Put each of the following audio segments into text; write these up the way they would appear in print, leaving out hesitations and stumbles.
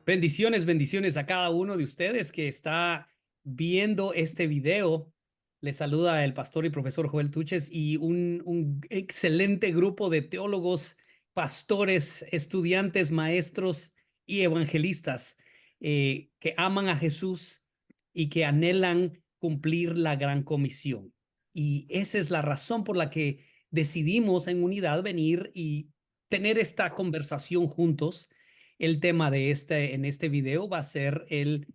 Bendiciones, bendiciones a cada uno de ustedes que está viendo este video. Les saluda el pastor y profesor Joel Tuches y un excelente grupo de teólogos, pastores, estudiantes, maestros y evangelistas que aman a Jesús y que anhelan cumplir la gran comisión. Y esa es la razón por la que decidimos en unidad venir y tener esta conversación juntos. El tema de en este video va a ser el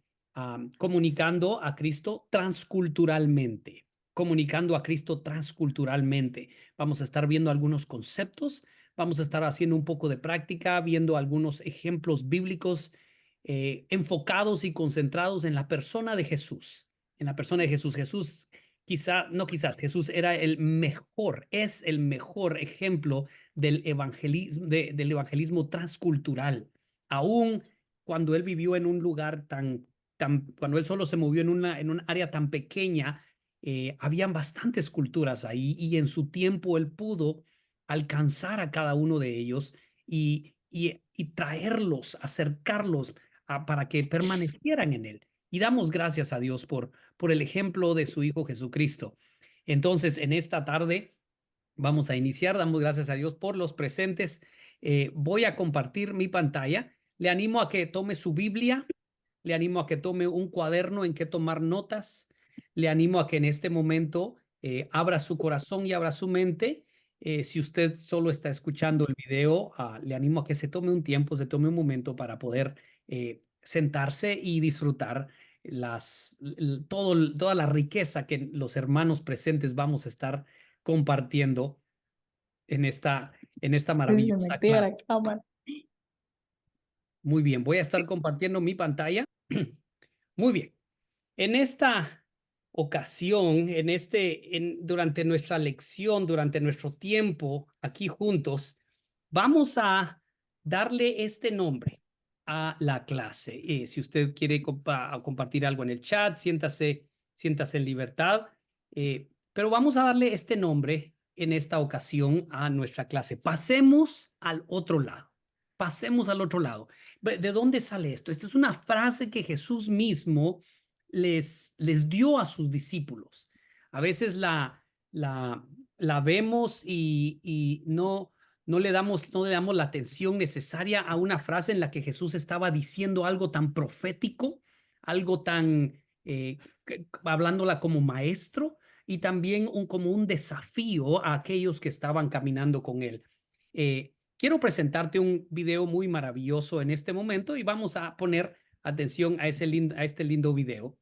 comunicando a Cristo transculturalmente. Comunicando a Cristo transculturalmente. Vamos a estar viendo algunos conceptos, vamos a estar haciendo un poco de práctica, viendo algunos ejemplos bíblicos enfocados y concentrados en la persona de Jesús. En la persona de Jesús. Jesús, Jesús era el mejor, es el mejor ejemplo del evangelismo transcultural. Aún cuando él vivió en un lugar cuando él solo se movió en un área tan pequeña, habían bastantes culturas ahí y en su tiempo él pudo alcanzar a cada uno de ellos y traerlos, acercarlos para que permanecieran en él. Y damos gracias a Dios por el ejemplo de su Hijo Jesucristo. Entonces, en esta tarde vamos a iniciar. Damos gracias a Dios por los presentes. Voy a compartir mi pantalla. Le animo a que tome su Biblia, le animo a que tome un cuaderno en que tomar notas, le animo a que en este momento abra su corazón y abra su mente. Si usted solo está escuchando el video, le animo a que se tome un tiempo, se tome un momento para poder sentarse y disfrutar toda la riqueza que los hermanos presentes vamos a estar compartiendo en esta Se maravillosa metía a clase. la cámara. Muy bien, voy a estar compartiendo mi pantalla. Muy bien. En esta ocasión, durante nuestra lección, durante nuestro tiempo aquí juntos, vamos a darle este nombre a la clase. Si usted quiere compartir algo en el chat, siéntase en libertad. Pero vamos a darle este nombre en esta ocasión a nuestra clase. Pasemos al otro lado. Pasemos al otro lado. ¿De dónde sale esto? Esta es una frase que Jesús mismo les dio a sus discípulos. A veces la vemos y no le damos la atención necesaria a una frase en la que Jesús estaba diciendo algo tan profético, algo tan, hablándola como maestro y también como un desafío a aquellos que estaban caminando con él. Quiero presentarte un video muy maravilloso en este momento y vamos a poner atención a este lindo video.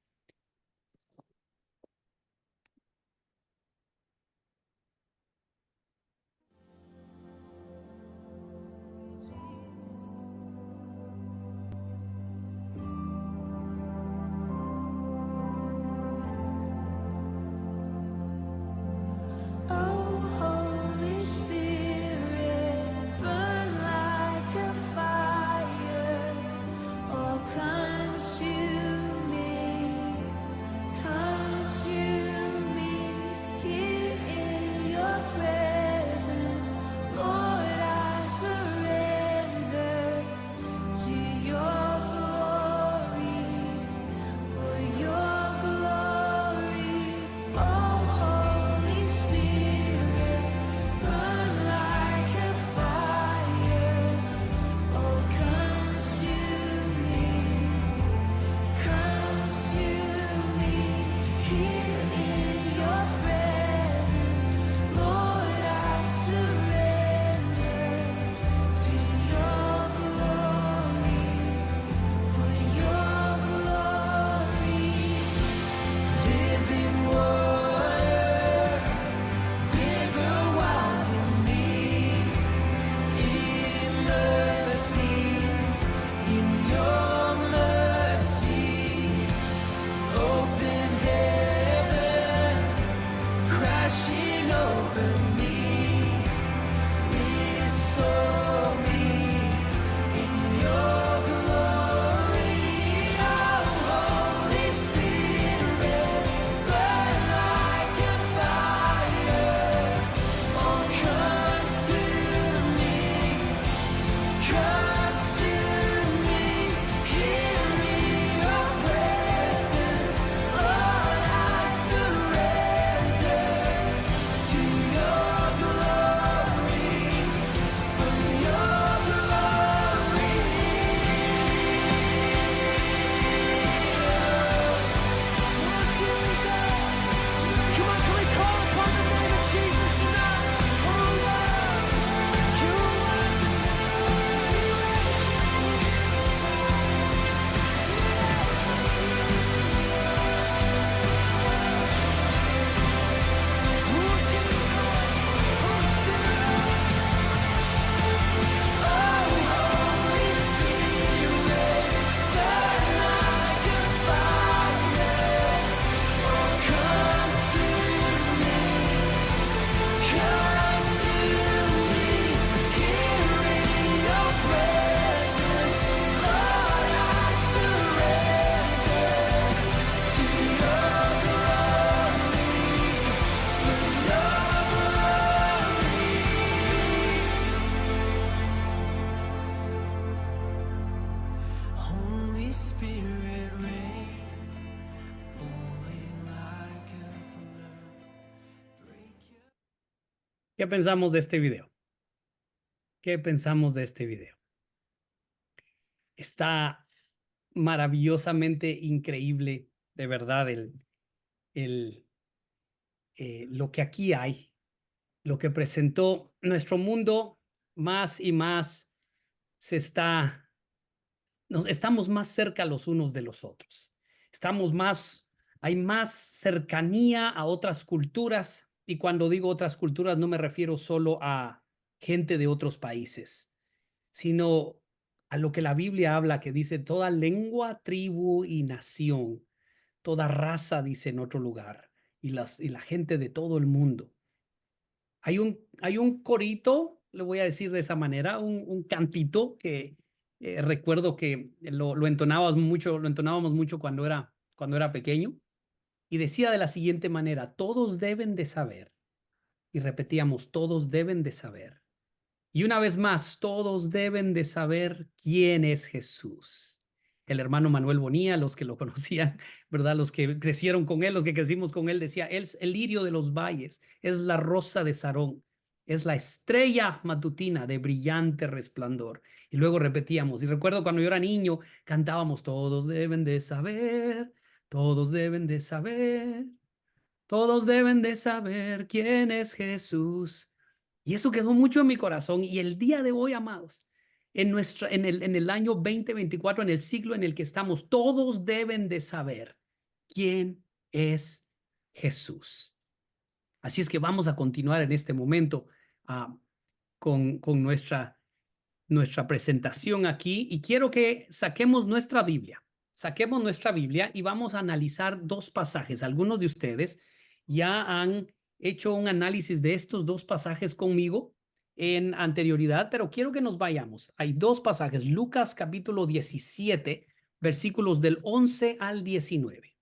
¿Qué pensamos de este video? ¿Qué pensamos de este video? Está maravillosamente increíble, de verdad, el, lo que aquí hay, lo que presentó nuestro mundo más y más se está, nos estamos más cerca los unos de los otros. Estamos más, hay más cercanía a otras culturas, y cuando digo otras culturas no me refiero solo a gente de otros países, sino a lo que la Biblia habla, que dice toda lengua, tribu y nación, toda raza, dice en otro lugar, y la gente de todo el mundo. Hay un corito, le voy a decir de esa manera, un cantito que recuerdo que lo entonábamos mucho cuando era pequeño, y decía de la siguiente manera: todos deben de saber, y repetíamos, todos deben de saber. Y una vez más, todos deben de saber quién es Jesús. El hermano Manuel Bonilla, los que lo conocían, ¿verdad? Los que crecieron con él, los que crecimos con él, decía, él es el lirio de los valles, es la rosa de Sarón, es la estrella matutina de brillante resplandor. Y luego repetíamos, y recuerdo cuando yo era niño, cantábamos, todos deben de saber, todos deben de saber, todos deben de saber quién es Jesús. Y eso quedó mucho en mi corazón. Y el día de hoy, amados, en el año 2024, en el siglo en el que estamos, todos deben de saber quién es Jesús. Así es que vamos a continuar en este momento con nuestra presentación aquí. Y quiero que saquemos nuestra Biblia. Saquemos nuestra Biblia y vamos a analizar dos pasajes. Algunos de ustedes ya han hecho un análisis de estos dos pasajes conmigo en anterioridad, pero quiero que nos vayamos. Hay dos pasajes, Lucas capítulo 17, versículos del 11 al 19.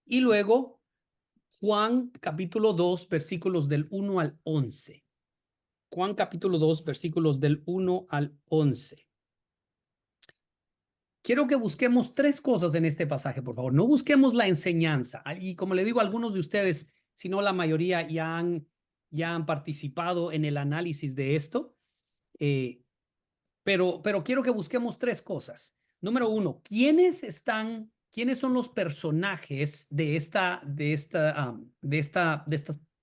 Y luego Juan capítulo 2, versículos del 1 al 11. Juan capítulo 2, versículos del 1 al 11. Quiero que busquemos tres cosas en este pasaje, por favor. No busquemos la enseñanza. Y como le digo, algunos de ustedes, si no la mayoría, ya han participado en el análisis de esto. Pero quiero que busquemos tres cosas. Número uno, quiénes son los personajes de estas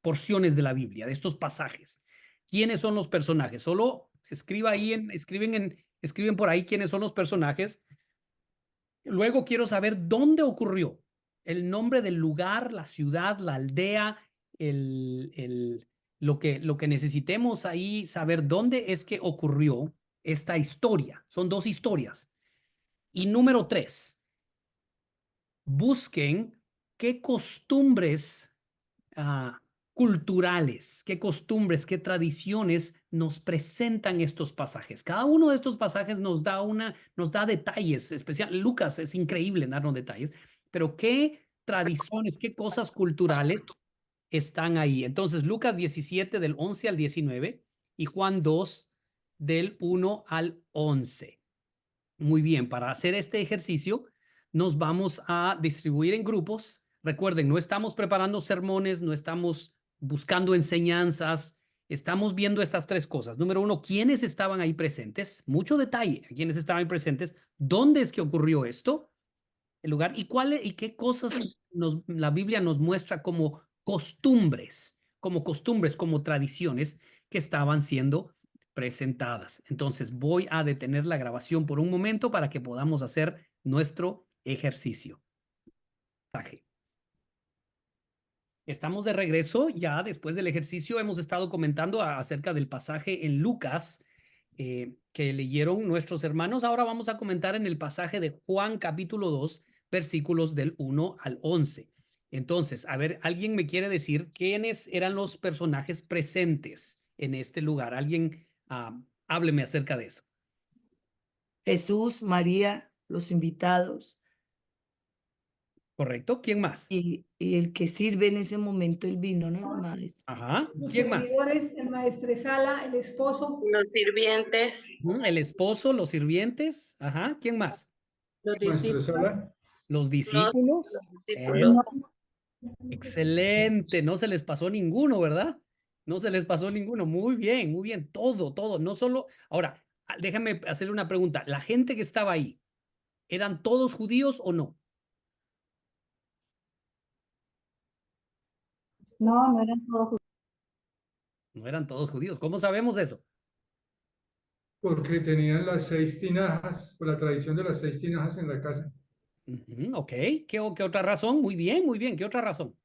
porciones de la Biblia, de estos pasajes? ¿Quiénes son los personajes? Solo escriben por ahí quiénes son los personajes. Luego quiero saber dónde ocurrió, el nombre del lugar, la ciudad, la aldea, lo que necesitemos ahí saber dónde es que ocurrió esta historia. Son dos historias. Y número tres, busquen qué costumbres culturales, qué costumbres, qué tradiciones nos presentan estos pasajes. Cada uno de estos pasajes nos da detalles, especial. Lucas es increíble en darnos detalles, pero qué tradiciones, qué cosas culturales están ahí. Entonces, Lucas 17 del 11 al 19 y Juan 2 del 1 al 11. Muy bien, para hacer este ejercicio nos vamos a distribuir en grupos. Recuerden, no estamos preparando sermones, no estamos buscando enseñanzas, estamos viendo estas tres cosas. Número uno, ¿quiénes estaban ahí presentes? Mucho detalle, quiénes estaban ahí presentes, dónde es que ocurrió esto, el lugar y qué cosas la Biblia nos muestra como costumbres, como tradiciones que estaban siendo presentadas. Entonces voy a detener la grabación por un momento para que podamos hacer nuestro ejercicio. Estamos de regreso ya después del ejercicio. Hemos estado comentando acerca del pasaje en Lucas que leyeron nuestros hermanos. Ahora vamos a comentar en el pasaje de Juan capítulo 2, versículos del 1 al 11. Entonces, a ver, ¿alguien me quiere decir quiénes eran los personajes presentes en este lugar? Alguien hábleme acerca de eso. Jesús, María, los invitados ¿Correcto? ¿Quién más? y el que sirve en ese momento el vino, ¿no, maestro? Ajá. Los ¿Quién más? servidores, el maestresala, el esposo, Los sirvientes, El esposo, los sirvientes. Ajá. ¿Quién más? los discípulos, Maestresala. Los los discípulos. discípulos. Excelente. No se les pasó ninguno, ¿verdad? No se les pasó ninguno. Muy bien, muy bien. Todo, todo. No solo. Ahora, déjame hacerle una pregunta. ¿La gente que estaba ahí, eran todos judíos o no? No, no eran todos. No eran todos judíos. ¿Cómo sabemos eso? Porque tenían las 6 tinajas, por la tradición de las 6 tinajas en la casa. Ujú, ok. ¿Qué otra razón? Muy bien, muy bien. ¿Qué otra razón?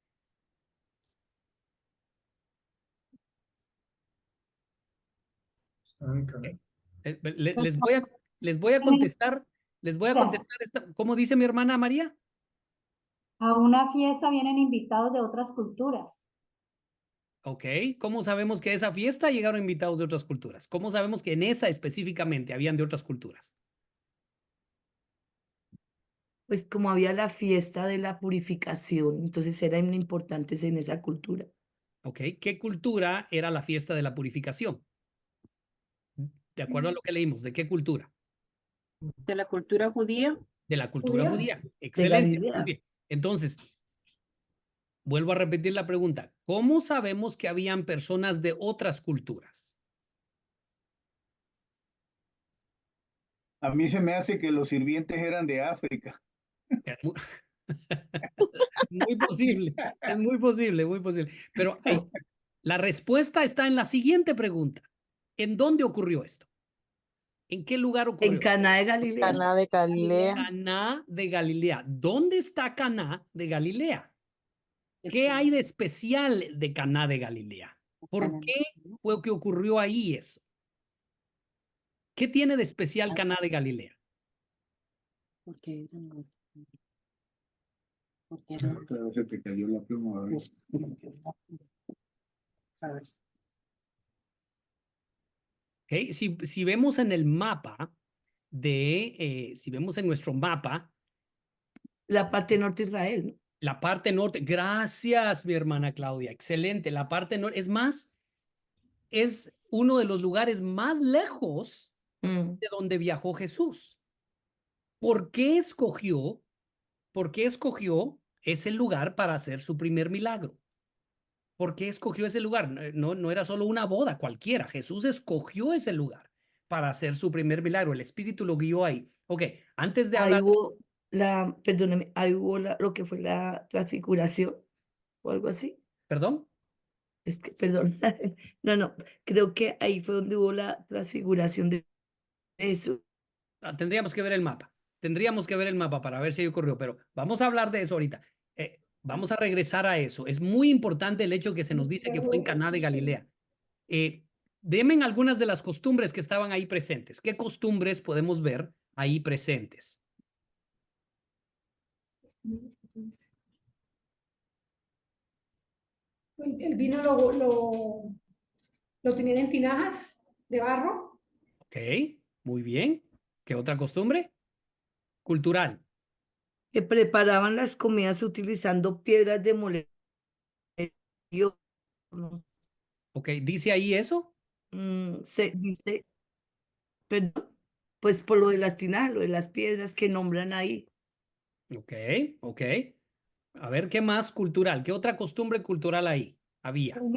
Estaban en Canaán. Les voy a, les voy a contestar. Les voy a contestar ¿Cómo dice mi hermana María? A una fiesta vienen invitados de otras culturas. Ok. ¿Cómo sabemos que a esa fiesta llegaron invitados de otras culturas? ¿Cómo sabemos que en esa específicamente habían de otras culturas? Pues como había la fiesta de la purificación, entonces eran importantes en esa cultura. Ok. ¿Qué cultura era la fiesta de la purificación? De acuerdo a lo que leímos, ¿de qué cultura? De la cultura judía. De la cultura judía. De Excelente. Muy Galilea. bien. Entonces, vuelvo a repetir la pregunta. ¿Cómo sabemos que habían personas de otras culturas? A mí se me hace que los sirvientes eran de África. Es muy, muy posible, es muy posible, muy posible. Pero la respuesta está en la siguiente pregunta. ¿En dónde ocurrió esto? ¿En qué lugar En ocurrió? Caná de Galilea. Caná de Galilea. Caná de Galilea. ¿Dónde está Caná de Galilea? ¿Qué hay de especial de Caná de Galilea? ¿Por qué fue que ocurrió ahí eso? ¿Qué tiene de especial Caná de Galilea? Porque Claro, se te cayó la pluma. ¿Ok? Si vemos en el mapa si vemos en nuestro mapa, La parte norte de Israel, ¿no? la parte norte, gracias, mi hermana Claudia, excelente. La parte norte, es más, es uno de los lugares más lejos Mm. de donde viajó Jesús. ¿Por qué escogió? ¿Por qué escogió ese lugar para hacer su primer milagro? ¿Por qué escogió ese lugar? No era solo una boda cualquiera. Jesús escogió ese lugar para hacer su primer milagro. El Espíritu lo guió ahí. Ok, antes de Ahí hablar, hubo perdóneme, ahí hubo lo que fue la transfiguración o algo así. perdón, Es que, perdón, no, creo que ahí fue donde hubo la transfiguración de Jesús. tendríamos que ver el mapa. Tendríamos que ver el mapa para ver si ocurrió, pero vamos a hablar de eso ahorita. Vamos a regresar a eso. Es muy importante el hecho que se nos dice que fue en Caná de Galilea. Deme algunas de las costumbres que estaban ahí presentes. ¿Qué costumbres podemos ver ahí presentes? El vino lo tenían en tinajas de barro. Ok, muy bien. ¿Qué otra costumbre? Cultural. Que preparaban las comidas utilizando piedras de moler. ¿No? Ok, ¿dice ahí eso? Se dice, perdón, pues por lo de las tinajas, lo de las piedras que nombran ahí. Ok, ok. A ver, ¿qué más cultural? ¿Qué otra costumbre cultural ahí había? El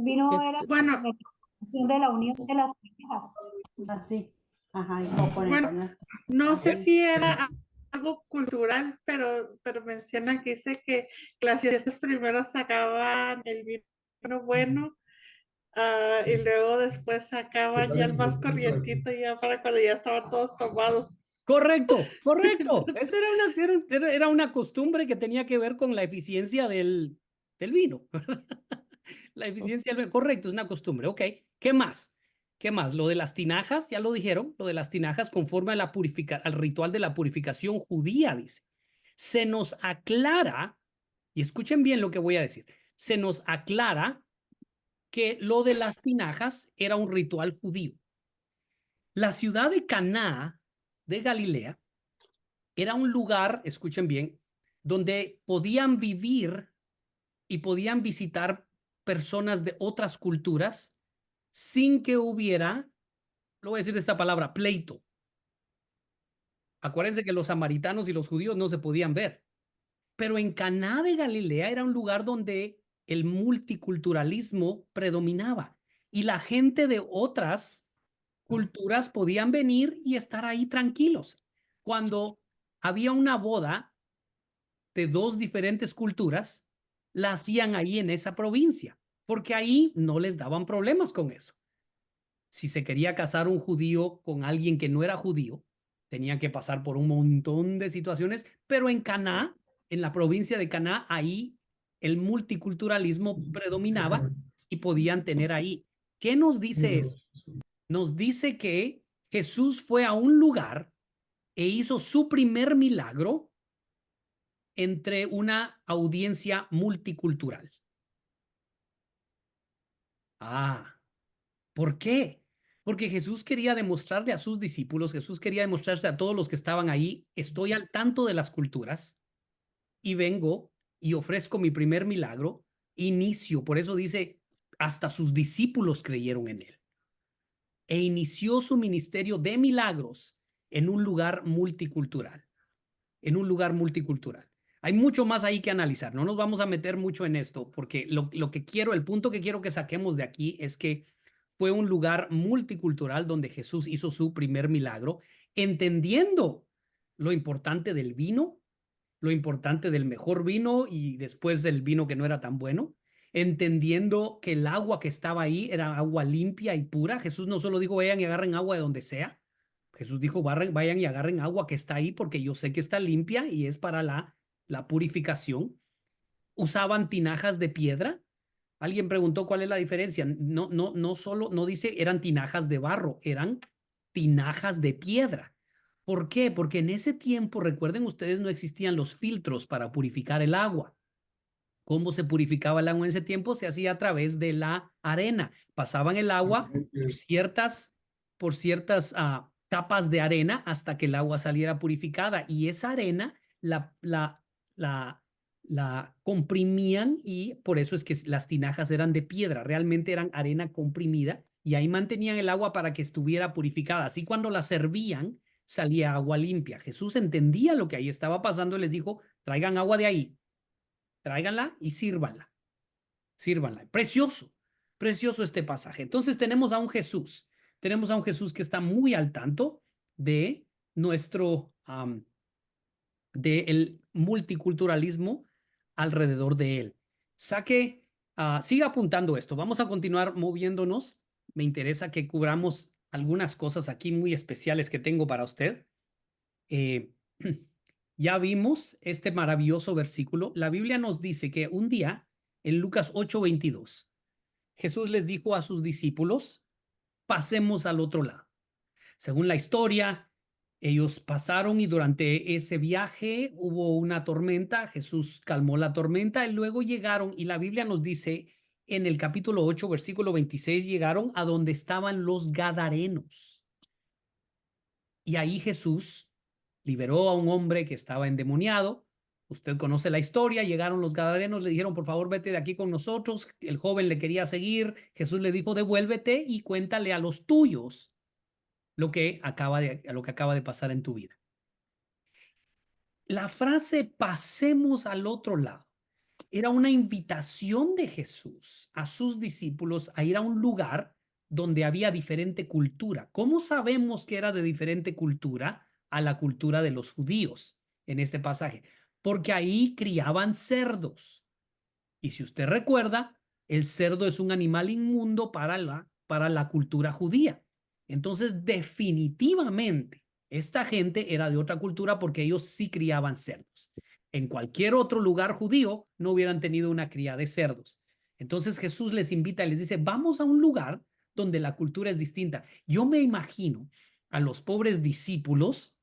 vino Es- era Bueno, la representación de la unión de las parejas. Así. Ajá, y no con el bueno, pañal. no sé Bueno, si era algo cultural, pero menciona que dice que las fiestas primero sacaban el vino bueno, y luego después sacaban ya el más corrientito ya para cuando ya estaban todos tomados. correcto, correcto. Esa era una costumbre que tenía que ver con la eficiencia del vino. La eficiencia del vino. Correcto, es una costumbre. Ok, ¿qué más? ¿Qué más? Lo de las tinajas, ya lo dijeron, lo de las tinajas conforme a al ritual de la purificación judía, dice. Se nos aclara, y escuchen bien lo que voy a decir, se nos aclara que lo de las tinajas era un ritual judío. La ciudad de Caná de Galilea era un lugar, escuchen bien, donde podían vivir y podían visitar personas de otras culturas sin que hubiera, lo voy a decir esta palabra, pleito. Acuérdense que los samaritanos y los judíos no se podían ver, pero en Caná de Galilea era un lugar donde el multiculturalismo predominaba y la gente de otras culturas podían venir y estar ahí tranquilos. Cuando había una boda de dos diferentes culturas, la hacían ahí en esa provincia, porque ahí no les daban problemas con eso. Si se quería casar un judío con alguien que no era judío, tenía que pasar por un montón de situaciones, pero en Caná, en la provincia de Caná, ahí el multiculturalismo predominaba y podían tener ahí. ¿Qué nos dice eso? Nos dice que Jesús fue a un lugar e hizo su primer milagro entre una audiencia multicultural. ¿Por qué? Porque Jesús quería demostrarle a sus discípulos, Jesús quería demostrarse a todos los que estaban ahí, estoy al tanto de las culturas y vengo y ofrezco mi primer milagro, inicio, por eso dice, hasta sus discípulos creyeron en él. E inició su ministerio de milagros en un lugar multicultural, en un lugar multicultural. Hay mucho más ahí que analizar, no nos vamos a meter mucho en esto, porque lo que quiero, el punto que quiero que saquemos de aquí es que fue un lugar multicultural donde Jesús hizo su primer milagro, entendiendo lo importante del vino, lo importante del mejor vino y después del vino que no era tan bueno, entendiendo que el agua que estaba ahí era agua limpia y pura. Jesús no solo dijo, vayan y agarren agua de donde sea. Jesús dijo, vayan y agarren agua que está ahí porque yo sé que está limpia y es para la purificación. Usaban tinajas de piedra. Alguien preguntó cuál es la diferencia. No solo, no dice eran tinajas de barro, eran tinajas de piedra. ¿Por qué? Porque en ese tiempo, recuerden ustedes, no existían los filtros para purificar el agua. ¿Cómo se purificaba el agua en ese tiempo? Se hacía a través de la arena. Pasaban el agua por ciertas capas de arena hasta que el agua saliera purificada. Y esa arena la comprimían y por eso es que las tinajas eran de piedra. Realmente eran arena comprimida y ahí mantenían el agua para que estuviera purificada. Así cuando la servían, salía agua limpia. Jesús entendía lo que ahí estaba pasando y les dijo, traigan agua de ahí. Tráiganla y sírvanla. Sírvanla. Precioso, precioso este pasaje. Entonces tenemos a un Jesús que está muy al tanto de nuestro, del multiculturalismo alrededor de él. Siga apuntando esto. Vamos a continuar moviéndonos. Me interesa que cubramos algunas cosas aquí muy especiales que tengo para usted. Ya vimos este maravilloso versículo. La Biblia nos dice que un día, en Lucas 8:22, Jesús les dijo a sus discípulos, pasemos al otro lado. Según la historia, ellos pasaron y durante ese viaje hubo una tormenta. Jesús calmó la tormenta y luego llegaron, y la Biblia nos dice en el capítulo 8, versículo 26, llegaron a donde estaban los gadarenos. Y ahí Jesús liberó a un hombre que estaba endemoniado. Usted conoce la historia. Llegaron los gadarenos, le dijeron, por favor, vete de aquí con nosotros. El joven le quería seguir. Jesús le dijo, devuélvete y cuéntale a los tuyos lo que acaba de pasar en tu vida. La frase pasemos al otro lado era una invitación de Jesús a sus discípulos a ir a un lugar donde había diferente cultura. ¿Cómo sabemos que era de diferente cultura a la cultura de los judíos en este pasaje? Porque ahí criaban cerdos. Y si usted recuerda, el cerdo es un animal inmundo para la cultura judía. Entonces, definitivamente, esta gente era de otra cultura porque ellos sí criaban cerdos. En cualquier otro lugar judío no hubieran tenido una cría de cerdos. Entonces Jesús les invita y les dice, vamos a un lugar donde la cultura es distinta. Yo me imagino a los pobres discípulos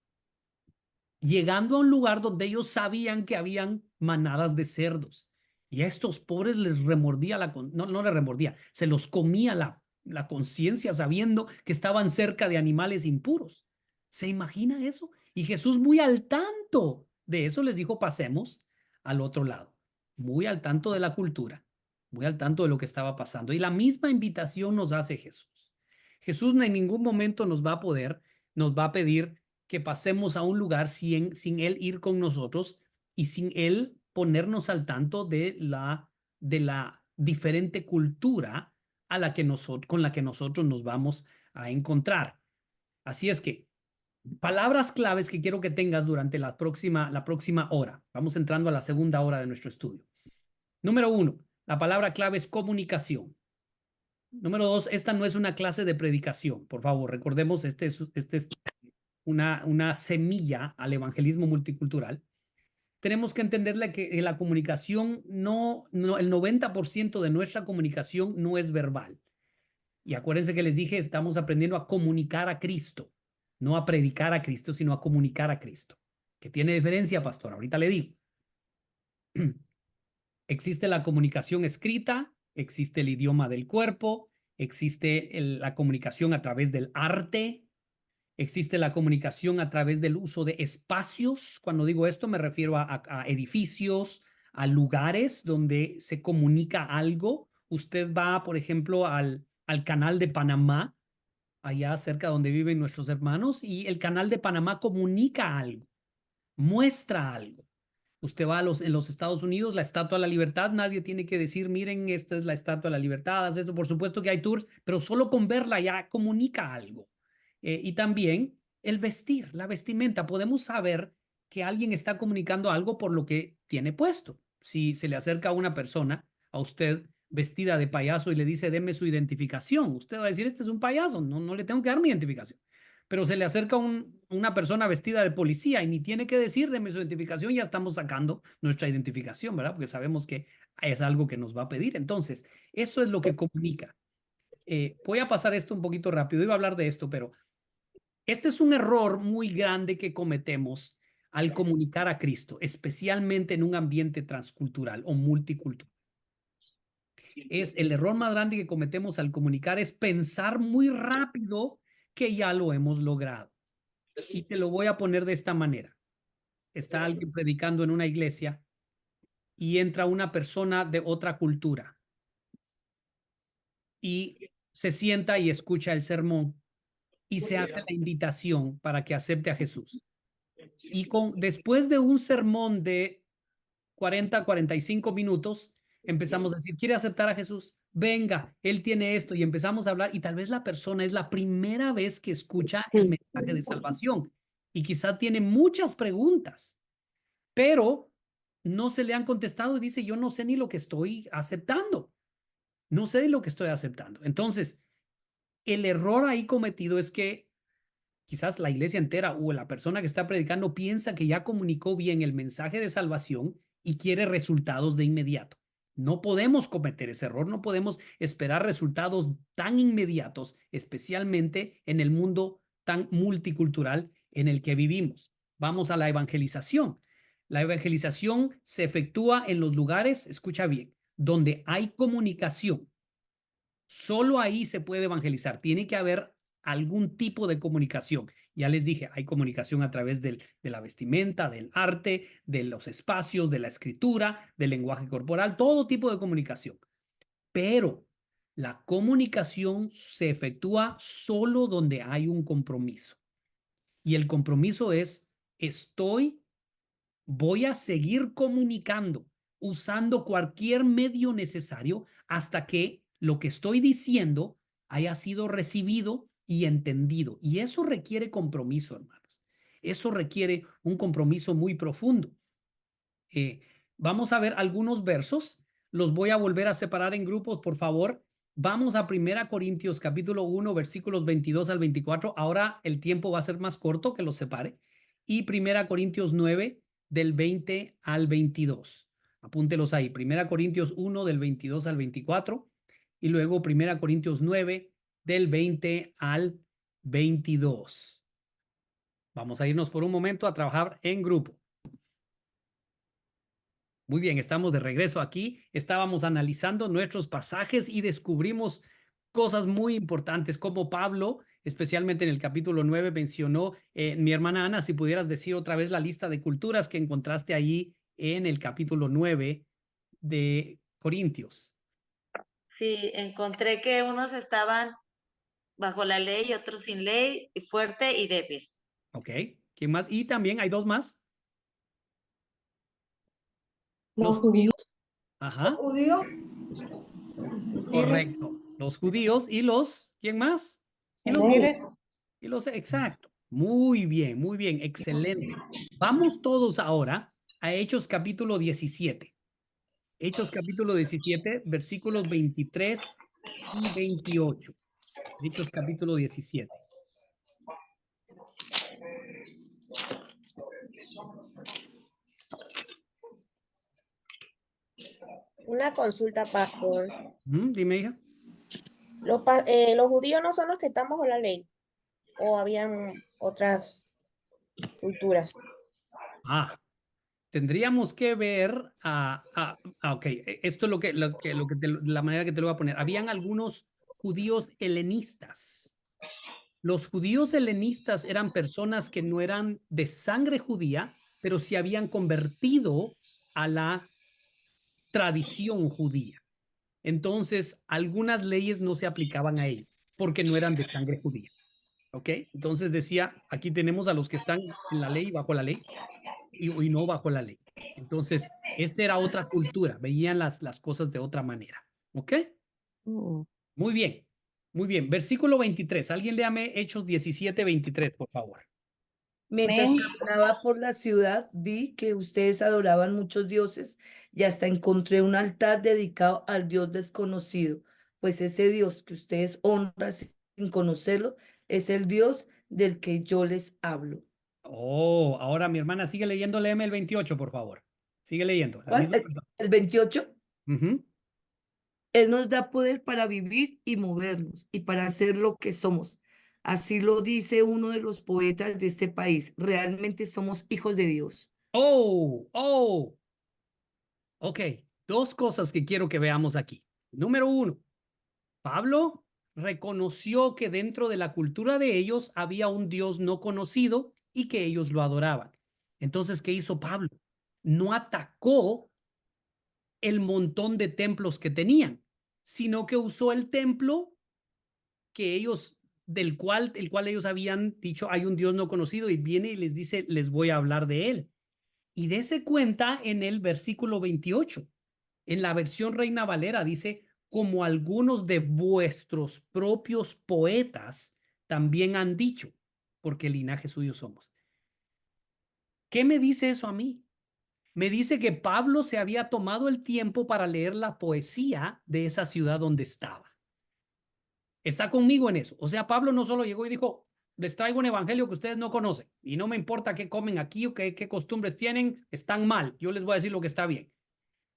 llegando a un lugar donde ellos sabían que habían manadas de cerdos. Y a estos pobres les remordía no les remordía, se los comía la conciencia sabiendo que estaban cerca de animales impuros. ¿Se imagina eso? Y Jesús, muy al tanto de eso, les dijo, pasemos al otro lado. Muy al tanto de la cultura, muy al tanto de lo que estaba pasando. Y la misma invitación nos hace Jesús. Jesús en ningún momento nos va a pedir que pasemos a un lugar sin Él ir con nosotros y sin Él ponernos al tanto de de la diferente cultura a la que con la que nosotros nos vamos a encontrar. Así es que, palabras claves que quiero que tengas durante la próxima hora. Vamos entrando a la segunda hora de nuestro estudio. Número 1, la palabra clave es comunicación. Número 2, esta no es una clase de predicación. Por favor, recordemos, este es una semilla al evangelismo multicultural. Tenemos que entenderle que la comunicación el 90% de nuestra comunicación no es verbal. Y acuérdense que les dije, estamos aprendiendo a comunicar a Cristo, no a predicar a Cristo, sino a comunicar a Cristo. ¿Qué tiene diferencia, pastor? Ahorita le digo. Existe la comunicación escrita, existe el idioma del cuerpo, existe la comunicación a través del arte, existe la comunicación a través del uso de espacios. Cuando digo esto me refiero a edificios, a lugares donde se comunica algo. Usted va, por ejemplo, al canal de Panamá, allá cerca donde viven nuestros hermanos, y el canal de Panamá comunica algo, muestra algo. Usted va en los Estados Unidos, la Estatua de la Libertad, nadie tiene que decir, miren, esta es la Estatua de la Libertad, haz esto. Por supuesto que hay tours, pero solo con verla ya comunica algo. Y también el vestir, la vestimenta. Podemos saber que alguien está comunicando algo por lo que tiene puesto. Si se le acerca a una persona, a usted, vestida de payaso y le dice, deme su identificación, usted va a decir, este es un payaso, no le tengo que dar mi identificación. Pero se le acerca una persona vestida de policía y ni tiene que decir, deme su identificación, ya estamos sacando nuestra identificación, ¿verdad? Porque sabemos que es algo que nos va a pedir. Entonces, eso es lo que comunica. Voy a pasar esto un poquito rápido, iba a hablar de esto, pero este es un error muy grande que cometemos al comunicar a Cristo, especialmente en un ambiente transcultural o multicultural. El error más grande que cometemos al comunicar es pensar muy rápido que ya lo hemos logrado. Y te lo voy a poner de esta manera. Está alguien predicando en una iglesia y entra una persona de otra cultura y se sienta y escucha el sermón y se hace la invitación para que acepte a Jesús. Y después de un sermón de 45 minutos, empezamos a decir, ¿quiere aceptar a Jesús? Venga, él tiene esto, y empezamos a hablar, y tal vez la persona es la primera vez que escucha el mensaje de salvación y quizá tiene muchas preguntas, pero no se le han contestado y dice, yo no sé ni lo que estoy aceptando. No sé ni lo que estoy aceptando. Entonces, el error ahí cometido es que quizás la iglesia entera o la persona que está predicando piensa que ya comunicó bien el mensaje de salvación y quiere resultados de inmediato. No podemos cometer ese error, no podemos esperar resultados tan inmediatos, especialmente en el mundo tan multicultural en el que vivimos. Vamos a la evangelización. La evangelización se efectúa en los lugares, escucha bien, donde hay comunicación. Solo ahí se puede evangelizar. Tiene que haber algún tipo de comunicación. Ya les dije, hay comunicación a través de la vestimenta, del arte, de los espacios, de la escritura, del lenguaje corporal, todo tipo de comunicación. Pero la comunicación se efectúa solo donde hay un compromiso. Y el compromiso es, voy a seguir comunicando usando cualquier medio necesario hasta que lo que estoy diciendo haya sido recibido y entendido. Y eso requiere compromiso, hermanos. Eso requiere un compromiso muy profundo. Vamos a ver algunos versos. Los voy a volver a separar en grupos, por favor. Vamos a 1 Corintios capítulo 1, versículos 22 al 24. Ahora el tiempo va a ser más corto, que los separe. Y 1 Corintios 9, del 20 al 22. Apúntelos ahí. 1 Corintios 1, del 22 al 24. Y luego 1 Corintios 9, del 20 al 22. Vamos a irnos por un momento a trabajar en grupo. Muy bien, estamos de regreso aquí. Estábamos analizando nuestros pasajes y descubrimos cosas muy importantes, como Pablo, especialmente en el capítulo 9, mencionó, mi hermana Ana, si pudieras decir otra vez la lista de culturas que encontraste allí en el capítulo 9 de Corintios. Sí, encontré que unos estaban bajo la ley y otros sin ley, fuerte y débil. Ok, ¿quién más? Y también hay dos más. Los judíos. Ajá, Judíos, correcto. Los judíos y ¿quién más? Y los gentiles. griegos. Exacto. Muy bien, excelente. Vamos todos ahora a Hechos capítulo 17. Hechos capítulo 17, versículos 23 y 28. Hechos capítulo 17. Una consulta, pastor. Dime, hija. Los judíos no son los que están bajo la ley, o habían otras culturas. Tendríamos que ver, ok, esto es la manera que te lo voy a poner. Habían algunos judíos helenistas. Los judíos helenistas eran personas que no eran de sangre judía, pero se habían convertido a la tradición judía. Entonces, algunas leyes no se aplicaban a ellos porque no eran de sangre judía. ¿Ok? Entonces decía, aquí tenemos a los que están en la ley, bajo la ley, y no bajo la ley. Entonces, esta era otra cultura, veían las cosas de otra manera. ¿Ok? Muy bien, muy bien. Versículo 23. Alguien léame Hechos 17, 23, por favor. Mientras caminaba por la ciudad, vi que ustedes adoraban muchos dioses y hasta encontré un altar dedicado al Dios desconocido, pues ese Dios que ustedes honran sin conocerlo es el Dios del que yo les hablo. Oh, ahora mi hermana sigue leyendo, léeme el 28, por favor. Sigue leyendo. La ¿Cuál? misma persona. ¿El 28? Ujú. Él nos da poder para vivir y movernos y para hacer lo que somos. Así lo dice uno de los poetas de este país. Realmente somos hijos de Dios. Ok, dos cosas que quiero que veamos aquí. Número uno, Pablo reconoció que dentro de la cultura de ellos había un Dios no conocido y que ellos lo adoraban. Entonces, ¿qué hizo Pablo? No atacó el montón de templos que tenían, sino que usó el templo que el cual ellos habían dicho, hay un Dios no conocido, y viene y les dice, les voy a hablar de él. Y dése cuenta en el versículo 28, en la versión Reina Valera dice, como algunos de vuestros propios poetas también han dicho, porque linaje suyo somos. ¿Qué me dice eso a mí? Me dice que Pablo se había tomado el tiempo para leer la poesía de esa ciudad donde estaba. Está conmigo en eso. O sea, Pablo no solo llegó y dijo, les traigo un evangelio que ustedes no conocen y no me importa qué comen aquí o qué costumbres tienen, están mal. Yo les voy a decir lo que está bien.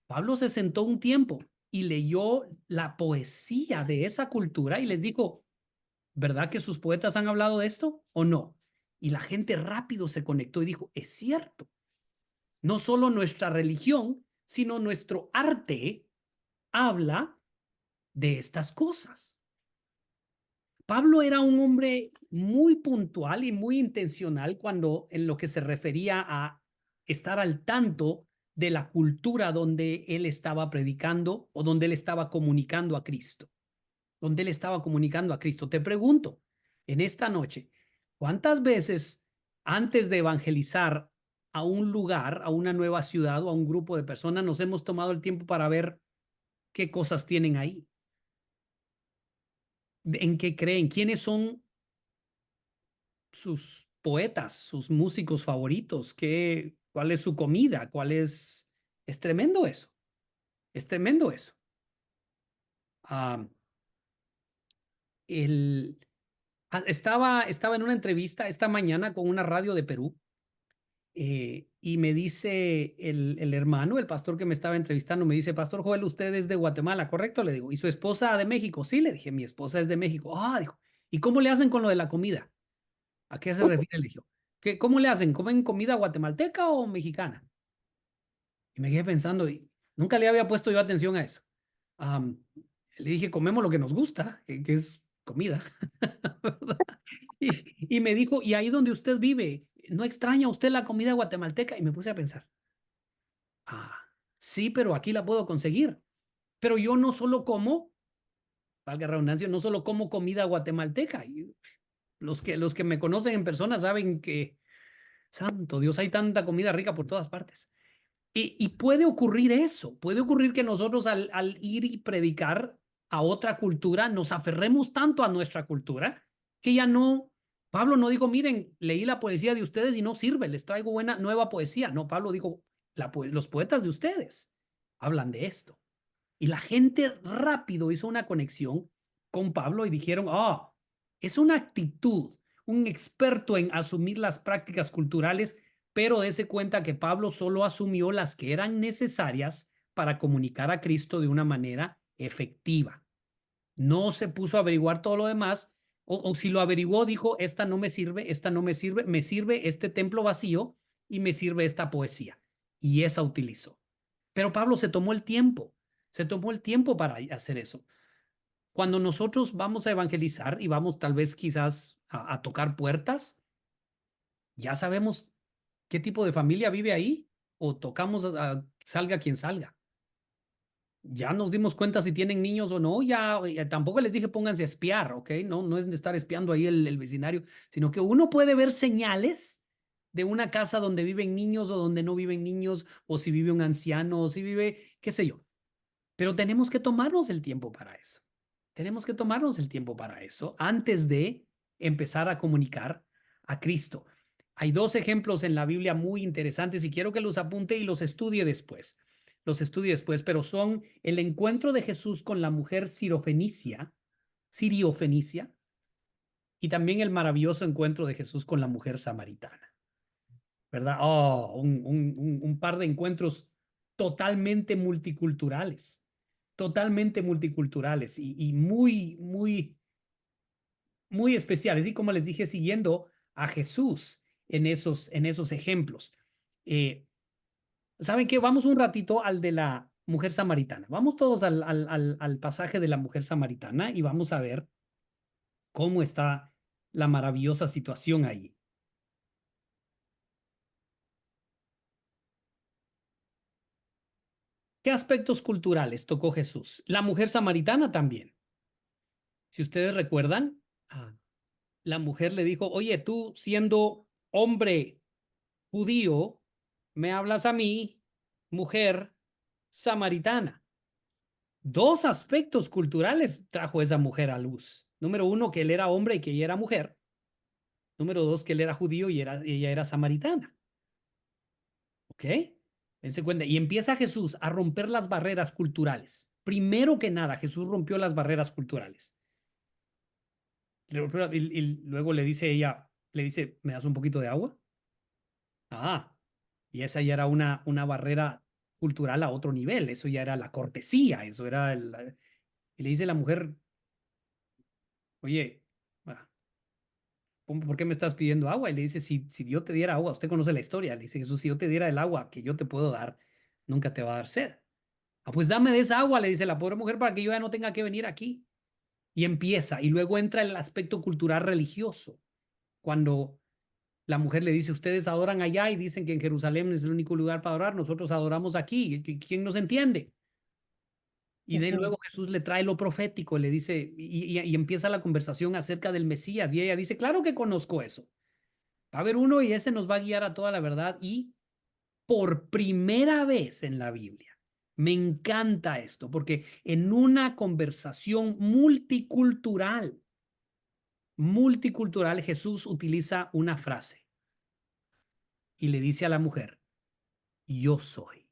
Pablo se sentó un tiempo y leyó la poesía de esa cultura y les dijo, ¿verdad que sus poetas han hablado de esto o no? Y la gente rápido se conectó y dijo, es cierto. No solo nuestra religión, sino nuestro arte habla de estas cosas. Pablo era un hombre muy puntual y muy intencional cuando en lo que se refería a estar al tanto de la cultura donde él estaba predicando o donde él estaba comunicando a Cristo. Donde él estaba comunicando a Cristo. Te pregunto, en esta noche, ¿cuántas veces antes de evangelizar a un lugar, a una nueva ciudad o a un grupo de personas nos hemos tomado el tiempo para ver qué cosas tienen ahí? ¿En qué creen? ¿Quiénes son sus poetas, sus músicos favoritos? ¿Cuál es su comida? Es tremendo eso. Es tremendo eso. Estaba en una entrevista esta mañana con una radio de Perú y me dice el hermano, el pastor que me estaba entrevistando, me dice, Pastor Joel, usted es de Guatemala, ¿correcto? Le digo, ¿y su esposa de México? Sí, le dije, mi esposa es de México. Dijo, ¿y cómo le hacen con lo de la comida? ¿A qué se refiere? Le dije, ¿cómo le hacen? ¿Comen comida guatemalteca o mexicana? Y me quedé pensando, y nunca le había puesto yo atención a eso. Le dije, comemos lo que nos gusta, que es comida. Y me dijo, ¿y ahí donde usted vive, no extraña usted la comida guatemalteca? Y me puse a pensar, sí, pero aquí la puedo conseguir. Pero yo no solo como, valga la redundancia, no solo como comida guatemalteca. Los que me conocen en persona saben que, santo Dios, hay tanta comida rica por todas partes. Y puede ocurrir eso, puede ocurrir que nosotros al ir y predicar a otra cultura nos aferremos tanto a nuestra cultura que ya no, Pablo no dijo, miren, leí la poesía de ustedes y no sirve, les traigo buena nueva poesía. No, Pablo dijo, los poetas de ustedes hablan de esto. Y la gente rápido hizo una conexión con Pablo y dijeron, es una actitud, un experto en asumir las prácticas culturales, pero dése cuenta que Pablo solo asumió las que eran necesarias para comunicar a Cristo de una manera efectiva. No se puso a averiguar todo lo demás, o si lo averiguó, dijo, esta no me sirve, esta no me sirve este templo vacío y me sirve esta poesía. Y esa utilizó. Pero Pablo se tomó el tiempo para hacer eso. Cuando nosotros vamos a evangelizar y vamos tal vez quizás a tocar puertas, ya sabemos qué tipo de familia vive ahí o tocamos salga quien salga. Ya nos dimos cuenta si tienen niños o no, ya tampoco les dije pónganse a espiar, ¿ok? No es de estar espiando ahí el vecindario, sino que uno puede ver señales de una casa donde viven niños o donde no viven niños, o si vive un anciano, o si vive, qué sé yo. Pero tenemos que tomarnos el tiempo para eso. Tenemos que tomarnos el tiempo para eso antes de empezar a comunicar a Cristo. Hay dos ejemplos en la Biblia muy interesantes y quiero que los apunte y los estudie después. Pero son el encuentro de Jesús con la mujer siriofenicia, y también el maravilloso encuentro de Jesús con la mujer samaritana. ¿Verdad? Un par de encuentros totalmente multiculturales y muy especiales. Y como les dije, siguiendo a Jesús en esos ejemplos. ¿Saben qué? Vamos un ratito al de la mujer samaritana. Vamos todos al pasaje de la mujer samaritana y vamos a ver cómo está la maravillosa situación ahí. ¿Qué aspectos culturales tocó Jesús? La mujer samaritana también. Si ustedes recuerdan, la mujer le dijo, oye, tú siendo hombre judío, me hablas a mí, mujer samaritana. Dos aspectos culturales trajo esa mujer a luz. Número uno, que él era hombre y que ella era mujer. Número dos, que él era judío y ella era samaritana. ¿Ok? Dense cuenta. Y empieza Jesús a romper las barreras culturales. Primero que nada, Jesús rompió las barreras culturales. Y luego le dice ella, ¿me das un poquito de agua? Y esa ya era una barrera cultural a otro nivel. Eso ya era la cortesía. Eso era y le dice la mujer, oye, ¿por qué me estás pidiendo agua? Y le dice, si yo te diera agua, usted conoce la historia. Le dice Jesús, si yo te diera el agua que yo te puedo dar, nunca te va a dar sed. Pues dame de esa agua, le dice la pobre mujer, para que yo ya no tenga que venir aquí. Y empieza, y luego entra el aspecto cultural religioso. Cuando la mujer le dice, ustedes adoran allá y dicen que en Jerusalén es el único lugar para adorar, nosotros adoramos aquí. ¿Quién nos entiende? Y de luego Jesús le trae lo profético, le dice, y empieza la conversación acerca del Mesías. Y ella dice, claro que conozco eso. Va a haber uno y ese nos va a guiar a toda la verdad. Y por primera vez en la Biblia, me encanta esto, porque en una conversación multicultural, Jesús utiliza una frase y le dice a la mujer, yo soy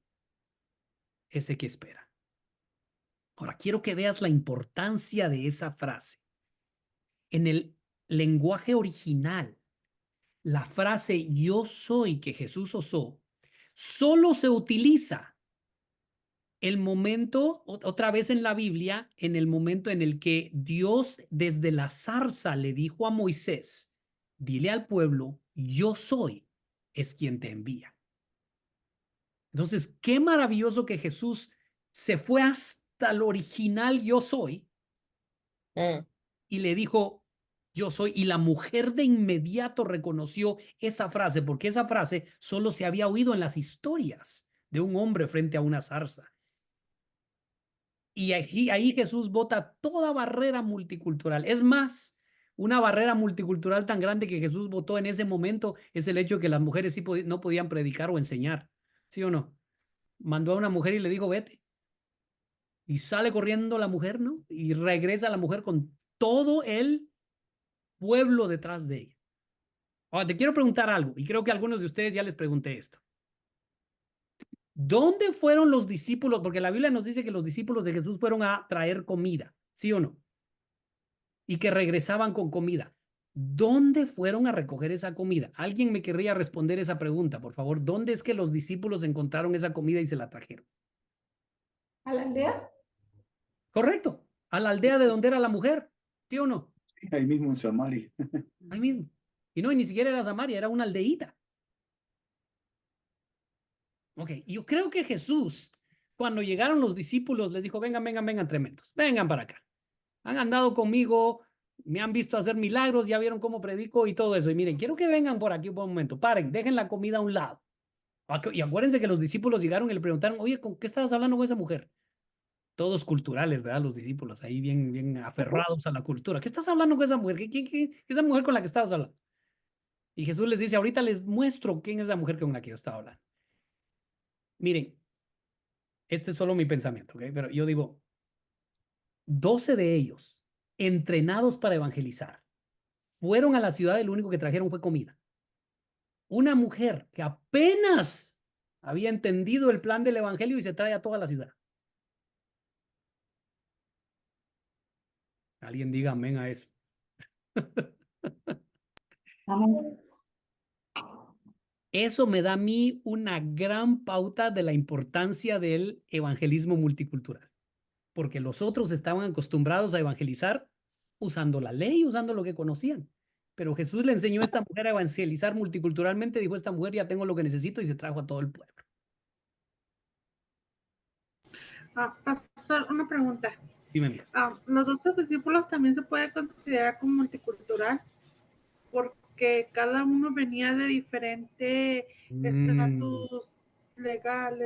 ese que espera. Ahora, quiero que veas la importancia de esa frase. En el lenguaje original, la frase yo soy que Jesús usó, solo se utiliza el momento, otra vez en la Biblia, en el momento en el que Dios desde la zarza le dijo a Moisés, dile al pueblo, yo soy, es quien te envía. Entonces, qué maravilloso que Jesús se fue hasta el original yo soy y le dijo, yo soy, y la mujer de inmediato reconoció esa frase, porque esa frase solo se había oído en las historias de un hombre frente a una zarza. Y ahí Jesús bota toda barrera multicultural. Es más, una barrera multicultural tan grande que Jesús botó en ese momento es el hecho de que las mujeres sí no podían predicar o enseñar. ¿Sí o no? mandó a una mujer y le dijo, vete. Y sale corriendo la mujer, ¿no? Y regresa la mujer con todo el pueblo detrás de ella. Ahora, te quiero preguntar algo, y creo que a algunos de ustedes ya les pregunté esto. ¿Dónde fueron los discípulos? Porque la Biblia nos dice que los discípulos de Jesús fueron a traer comida, ¿sí o no? Y que regresaban con comida. ¿Dónde fueron a recoger esa comida? ¿Alguien me querría responder esa pregunta, por favor? ¿Dónde es que los discípulos encontraron esa comida y se la trajeron? ¿A la aldea? Correcto, a la aldea de donde era la mujer, ¿sí o no? Ahí mismo en Samaria. Ahí mismo. Y no, y ni siquiera era Samaria, era una aldeíta. Ok, y yo creo que Jesús, cuando llegaron los discípulos, les dijo, vengan, vengan, vengan, tremendos, vengan para acá. Han andado conmigo, me han visto hacer milagros, ya vieron cómo predico y todo eso. Y miren, quiero que vengan por aquí un momento, paren, dejen la comida a un lado. Y acuérdense que los discípulos llegaron y le preguntaron, oye, ¿con qué estabas hablando con esa mujer? Todos culturales, ¿verdad? Los discípulos ahí bien, bien aferrados a la cultura. ¿Qué estás hablando con esa mujer? ¿Esa mujer con la que estabas hablando? Y Jesús les dice, ahorita les muestro quién es la mujer con la que yo estaba hablando. Miren, este es solo mi pensamiento, ¿ok? Pero yo digo, 12 de ellos, entrenados para evangelizar, fueron a la ciudad y lo único que trajeron fue comida. Una mujer que apenas había entendido el plan del evangelio y se trae a toda la ciudad. Alguien diga amén a eso. Amén. Eso me da a mí una gran pauta de la importancia del evangelismo multicultural, porque los otros estaban acostumbrados a evangelizar usando la ley, usando lo que conocían. Pero Jesús le enseñó a esta mujer a evangelizar multiculturalmente, dijo, esta mujer ya tengo lo que necesito y se trajo a todo el pueblo. Pastor, una pregunta. Dime, mija. Los 12 discípulos también se puede considerar como multicultural porque cada uno venía de diferente estatus legal,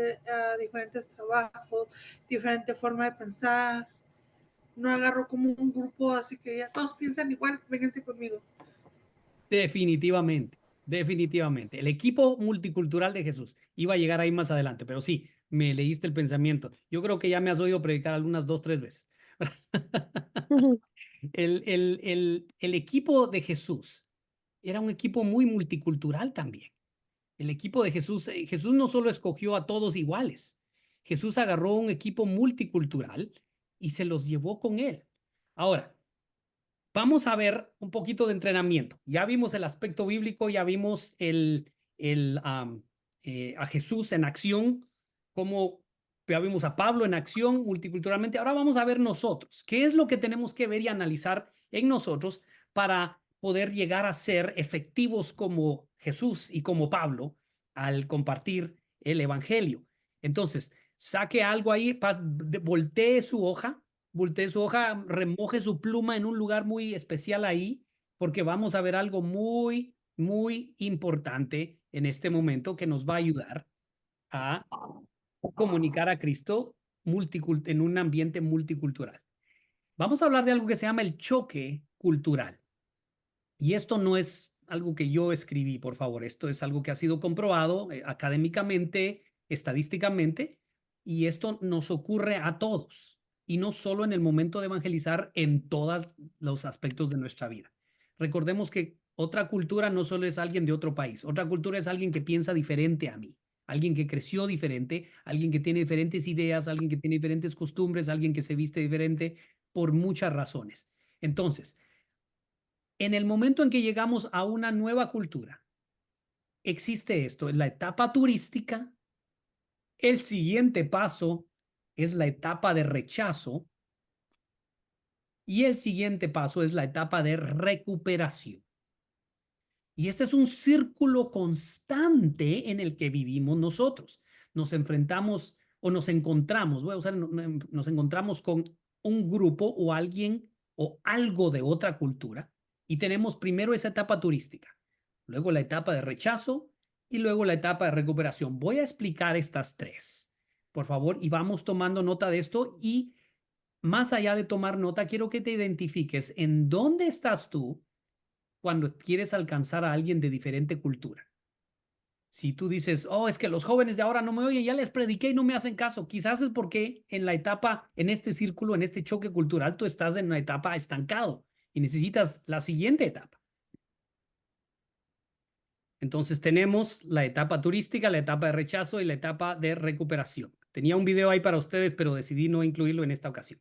diferentes trabajos, diferente forma de pensar. No agarro como un grupo así que ya todos piensan igual, vénganse conmigo. Definitivamente, definitivamente. El equipo multicultural de Jesús iba a llegar ahí más adelante, pero sí, me leíste el pensamiento. Yo creo que ya me has oído predicar algunas 2, 3 veces. El equipo de Jesús era un equipo muy multicultural también. El equipo de Jesús, Jesús no solo escogió a todos iguales, Jesús agarró un equipo multicultural y se los llevó con él. Ahora, vamos a ver un poquito de entrenamiento. Ya vimos el aspecto bíblico, ya vimos a Jesús en acción, como ya vimos a Pablo en acción multiculturalmente. Ahora vamos a ver nosotros. ¿Qué es lo que tenemos que ver y analizar en nosotros para poder llegar a ser efectivos como Jesús y como Pablo al compartir el evangelio? Entonces, saque algo ahí, voltee su hoja, remoje su pluma en un lugar muy especial ahí, porque vamos a ver algo muy, muy importante en este momento que nos va a ayudar a comunicar a Cristo en un ambiente multicultural. Vamos a hablar de algo que se llama el choque cultural. Y esto no es algo que yo escribí, por favor. Esto es algo que ha sido comprobado académicamente, estadísticamente, y esto nos ocurre a todos, y no solo en el momento de evangelizar, en todos los aspectos de nuestra vida. Recordemos que otra cultura no solo es alguien de otro país, otra cultura es alguien que piensa diferente a mí, alguien que creció diferente, alguien que tiene diferentes ideas, alguien que tiene diferentes costumbres, alguien que se viste diferente por muchas razones. Entonces, en el momento en que llegamos a una nueva cultura, existe esto, es la etapa turística. El siguiente paso es la etapa de rechazo y el siguiente paso es la etapa de recuperación. Y este es un círculo constante en el que vivimos nosotros. Nos enfrentamos o nos encontramos, voy a usar, nos encontramos con un grupo o alguien o algo de otra cultura y tenemos primero esa etapa turística, luego la etapa de rechazo y luego la etapa de recuperación. Voy a explicar estas tres, por favor, y vamos tomando nota de esto. Y más allá de tomar nota, quiero que te identifiques en dónde estás tú cuando quieres alcanzar a alguien de diferente cultura. Si tú dices, oh, es que los jóvenes de ahora no me oyen, ya les prediqué y no me hacen caso, quizás es porque en la etapa, en este círculo, en este choque cultural, tú estás en una etapa estancado y necesitas la siguiente etapa. Entonces tenemos la etapa turística, la etapa de rechazo y la etapa de recuperación. Tenía un video ahí para ustedes, pero decidí no incluirlo en esta ocasión.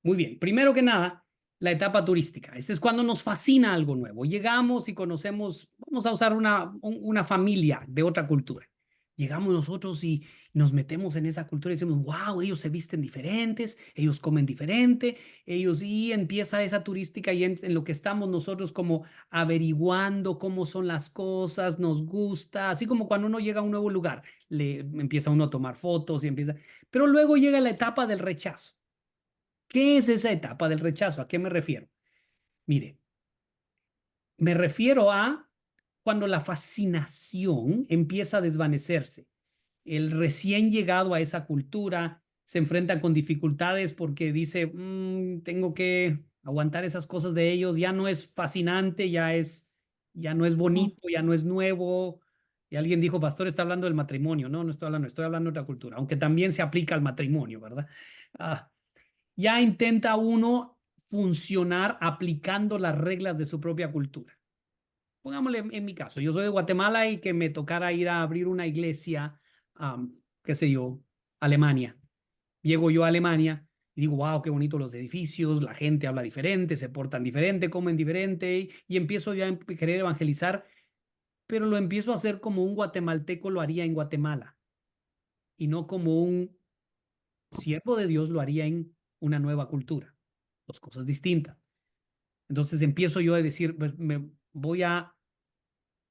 Muy bien, primero que nada, la etapa turística. Este es cuando nos fascina algo nuevo. Llegamos y conocemos, vamos a usar una familia de otra cultura. Llegamos nosotros y nos metemos en esa cultura y decimos, wow, ellos se visten diferentes, ellos comen diferente, ellos, y empieza esa turística y en lo que estamos nosotros como averiguando cómo son las cosas, nos gusta, así como cuando uno llega a un nuevo lugar, le empieza uno a tomar fotos y empieza, pero luego llega la etapa del rechazo. ¿Qué es esa etapa del rechazo? ¿A qué me refiero? Mire, me refiero a cuando la fascinación empieza a desvanecerse. El recién llegado a esa cultura se enfrenta con dificultades porque dice, tengo que aguantar esas cosas de ellos, ya no es fascinante, ya no es bonito, ya no es nuevo. Y alguien dijo, pastor, está hablando del matrimonio. No, no estoy hablando de otra cultura, aunque también se aplica al matrimonio, ¿verdad? Ya intenta uno funcionar aplicando las reglas de su propia cultura. Pongámosle en mi caso, yo soy de Guatemala y que me tocara ir a abrir una iglesia, qué sé yo, Alemania. Llego yo a Alemania y digo, wow, qué bonitos los edificios, la gente habla diferente, se portan diferente, comen diferente, y empiezo ya a querer evangelizar, pero lo empiezo a hacer como un guatemalteco lo haría en Guatemala y no como un siervo de Dios lo haría en una nueva cultura. Dos cosas distintas. Entonces empiezo yo a decir, pues me voy a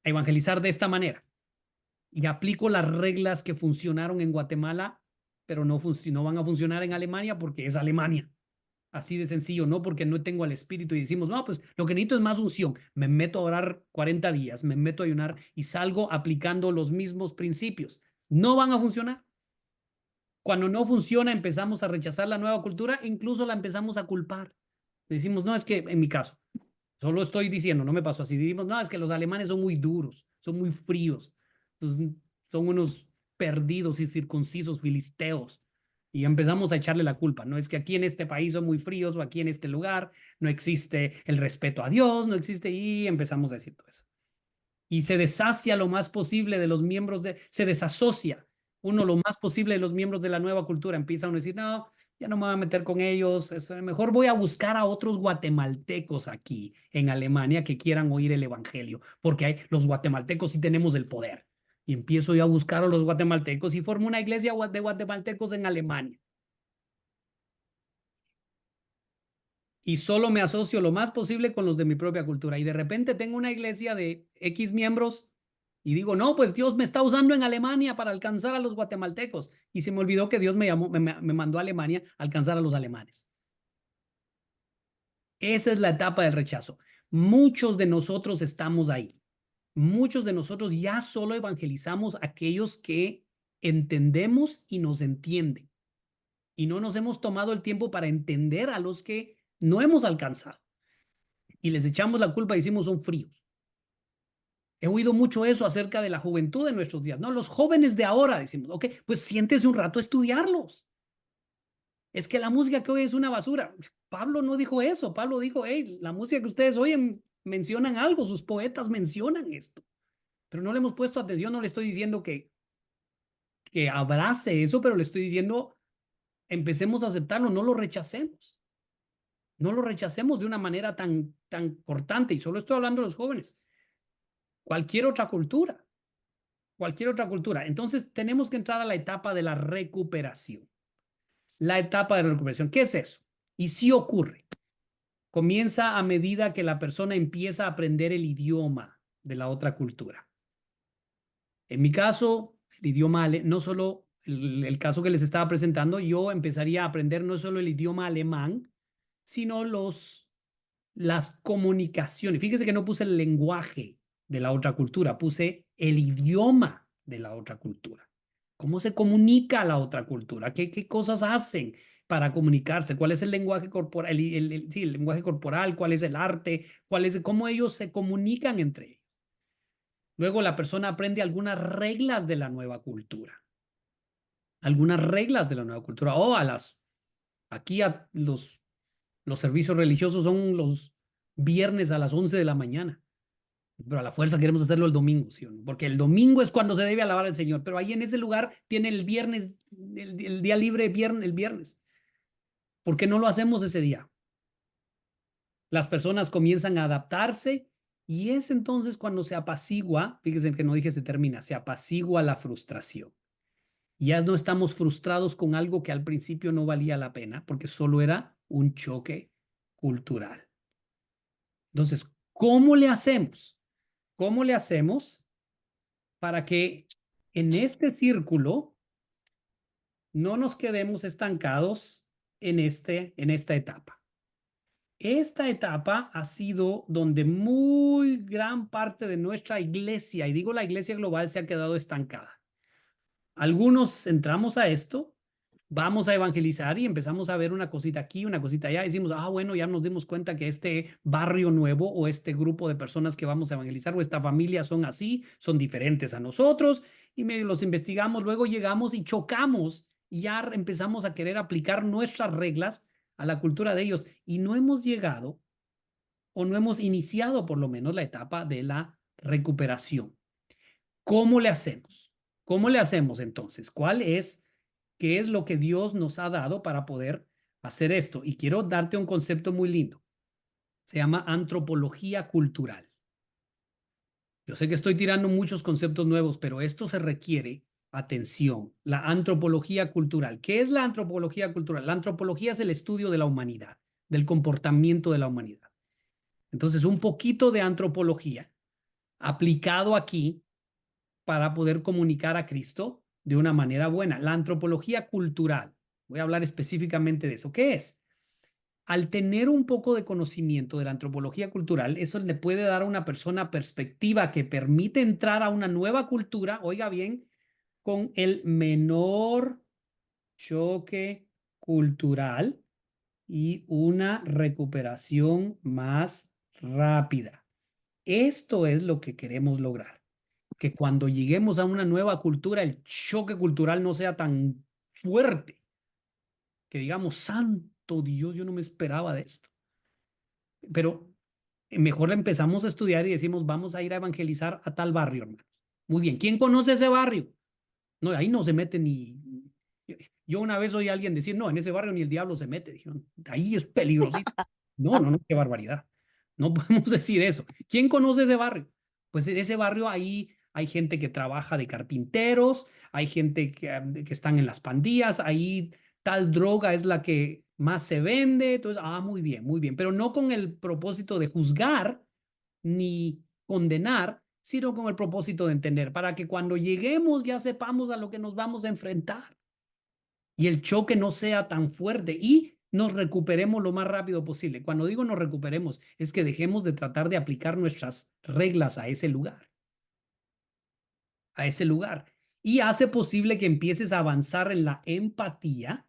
evangelizar de esta manera y aplico las reglas que funcionaron en Guatemala, pero no van a funcionar en Alemania porque es Alemania. Así de sencillo, no porque no tengo al Espíritu y decimos, no, pues lo que necesito es más unción. Me meto a orar 40 días, me meto a ayunar y salgo aplicando los mismos principios. No van a funcionar. Cuando no funciona, empezamos a rechazar la nueva cultura, incluso la empezamos a culpar. Decimos, no, es que en mi caso, solo estoy diciendo, no me pasó así. Decimos, no, es que los alemanes son muy duros, son muy fríos, son unos perdidos y circuncisos filisteos. Y empezamos a echarle la culpa. No es que aquí en este país son muy fríos o aquí en este lugar no existe el respeto a Dios, no existe, y empezamos a decir todo eso. Y se desacia lo más posible de los miembros se desasocia uno lo más posible de los miembros de la nueva cultura. Empieza uno a decir, no, ya no me voy a meter con ellos, mejor voy a buscar a otros guatemaltecos aquí en Alemania que quieran oír el evangelio, porque los guatemaltecos sí tenemos el poder. Y empiezo yo a buscar a los guatemaltecos y formo una iglesia de guatemaltecos en Alemania. Y solo me asocio lo más posible con los de mi propia cultura. Y de repente tengo una iglesia de X miembros y digo, no, pues Dios me está usando en Alemania para alcanzar a los guatemaltecos. Y se me olvidó que Dios me mandó a Alemania a alcanzar a los alemanes. Esa es la etapa del rechazo. Muchos de nosotros estamos ahí. Muchos de nosotros ya solo evangelizamos a aquellos que entendemos y nos entienden. Y no nos hemos tomado el tiempo para entender a los que no hemos alcanzado. Y les echamos la culpa y decimos son fríos. He oído mucho eso acerca de la juventud de nuestros días. No, los jóvenes de ahora decimos, ok, pues siéntese un rato a estudiarlos. Es que la música que hoy es una basura. Pablo no dijo eso. Pablo dijo, hey, la música que ustedes oyen mencionan algo, sus poetas mencionan esto. Pero no le hemos puesto atención, no le estoy diciendo que abrace eso, pero le estoy diciendo, empecemos a aceptarlo, no lo rechacemos. No lo rechacemos de una manera tan cortante, y solo estoy hablando de los jóvenes. Cualquier otra cultura. Entonces tenemos que entrar a la etapa de la recuperación. La etapa de la recuperación, ¿qué es eso? Y sí ocurre. Comienza a medida que la persona empieza a aprender el idioma de la otra cultura. En mi caso, el idioma, no solo el caso que les estaba presentando, yo empezaría a aprender no solo el idioma alemán, sino las comunicaciones. Fíjese que no puse el lenguaje de la otra cultura, puse el idioma de la otra cultura. ¿Cómo se comunica la otra cultura? ¿Qué cosas hacen para comunicarse? ¿Cuál es el lenguaje corporal? Sí, el lenguaje corporal, ¿cuál es el arte? ¿Cómo ellos se comunican entre ellos? Luego la persona aprende algunas reglas de la nueva cultura. Algunas reglas de la nueva cultura. Aquí los servicios religiosos son los viernes a las 11 de la mañana. Pero a la fuerza queremos hacerlo el domingo, ¿sí o no? Porque el domingo es cuando se debe alabar al Señor. Pero ahí en ese lugar tiene el viernes, el día libre el viernes. ¿Por qué no lo hacemos ese día? Las personas comienzan a adaptarse y es entonces cuando se apacigua, fíjense que no dije se termina, se apacigua la frustración. Ya no estamos frustrados con algo que al principio no valía la pena porque solo era un choque cultural. Entonces, ¿cómo le hacemos? ¿Cómo le hacemos para que en este círculo no nos quedemos estancados en esta etapa? Esta etapa ha sido donde muy gran parte de nuestra iglesia, y digo la iglesia global, se ha quedado estancada. Algunos entramos a esto, vamos a evangelizar y empezamos a ver una cosita aquí, una cosita allá. Decimos, bueno, ya nos dimos cuenta que este barrio nuevo o este grupo de personas que vamos a evangelizar o esta familia son así, son diferentes a nosotros y medio los investigamos. Luego llegamos y chocamos y ya empezamos a querer aplicar nuestras reglas a la cultura de ellos y no hemos llegado o no hemos iniciado por lo menos la etapa de la recuperación. ¿Cómo le hacemos? ¿Cómo le hacemos entonces? ¿Qué es lo que Dios nos ha dado para poder hacer esto? Y quiero darte un concepto muy lindo. Se llama antropología cultural. Yo sé que estoy tirando muchos conceptos nuevos, pero esto se requiere atención. La antropología cultural. ¿Qué es la antropología cultural? La antropología es el estudio de la humanidad, del comportamiento de la humanidad. Entonces, un poquito de antropología aplicado aquí para poder comunicar a Cristo de una manera buena. La antropología cultural. Voy a hablar específicamente de eso. ¿Qué es? Al tener un poco de conocimiento de la antropología cultural, eso le puede dar a una persona perspectiva que permite entrar a una nueva cultura, oiga bien, con el menor choque cultural y una recuperación más rápida. Esto es lo que queremos lograr. Que cuando lleguemos a una nueva cultura, el choque cultural no sea tan fuerte. Que digamos, santo Dios, yo no me esperaba de esto. Pero mejor empezamos a estudiar y decimos, vamos a ir a evangelizar a tal barrio, hermanos. Muy bien, ¿quién conoce ese barrio? No, ahí no se mete ni... Yo una vez oí a alguien decir, no, en ese barrio ni el diablo se mete. Dijeron, ahí es peligrosito. No, qué barbaridad. No podemos decir eso. ¿Quién conoce ese barrio? Pues en ese barrio ahí hay gente que trabaja de carpinteros, hay gente que están en las pandillas, ahí tal droga es la que más se vende. Entonces, muy bien, pero no con el propósito de juzgar ni condenar, sino con el propósito de entender, para que cuando lleguemos ya sepamos a lo que nos vamos a enfrentar y el choque no sea tan fuerte y nos recuperemos lo más rápido posible. Cuando digo nos recuperemos, es que dejemos de tratar de aplicar nuestras reglas a ese lugar. Y hace posible que empieces a avanzar en la empatía.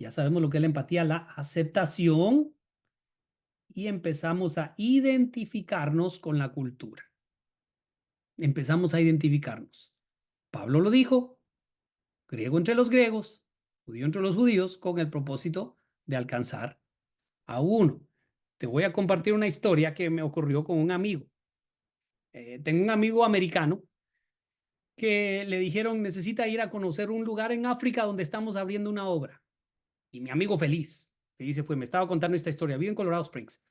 Ya sabemos lo que es la empatía, la aceptación, y empezamos a identificarnos con la cultura. Empezamos a identificarnos. Pablo lo dijo, griego entre los griegos, judío entre los judíos, con el propósito de alcanzar a uno. Te voy a compartir una historia que me ocurrió con un amigo. Tengo un amigo americano que le dijeron, necesita ir a conocer un lugar en África donde estamos abriendo una obra. Y mi amigo feliz se fue, me estaba contando esta historia, vive en Colorado Springs.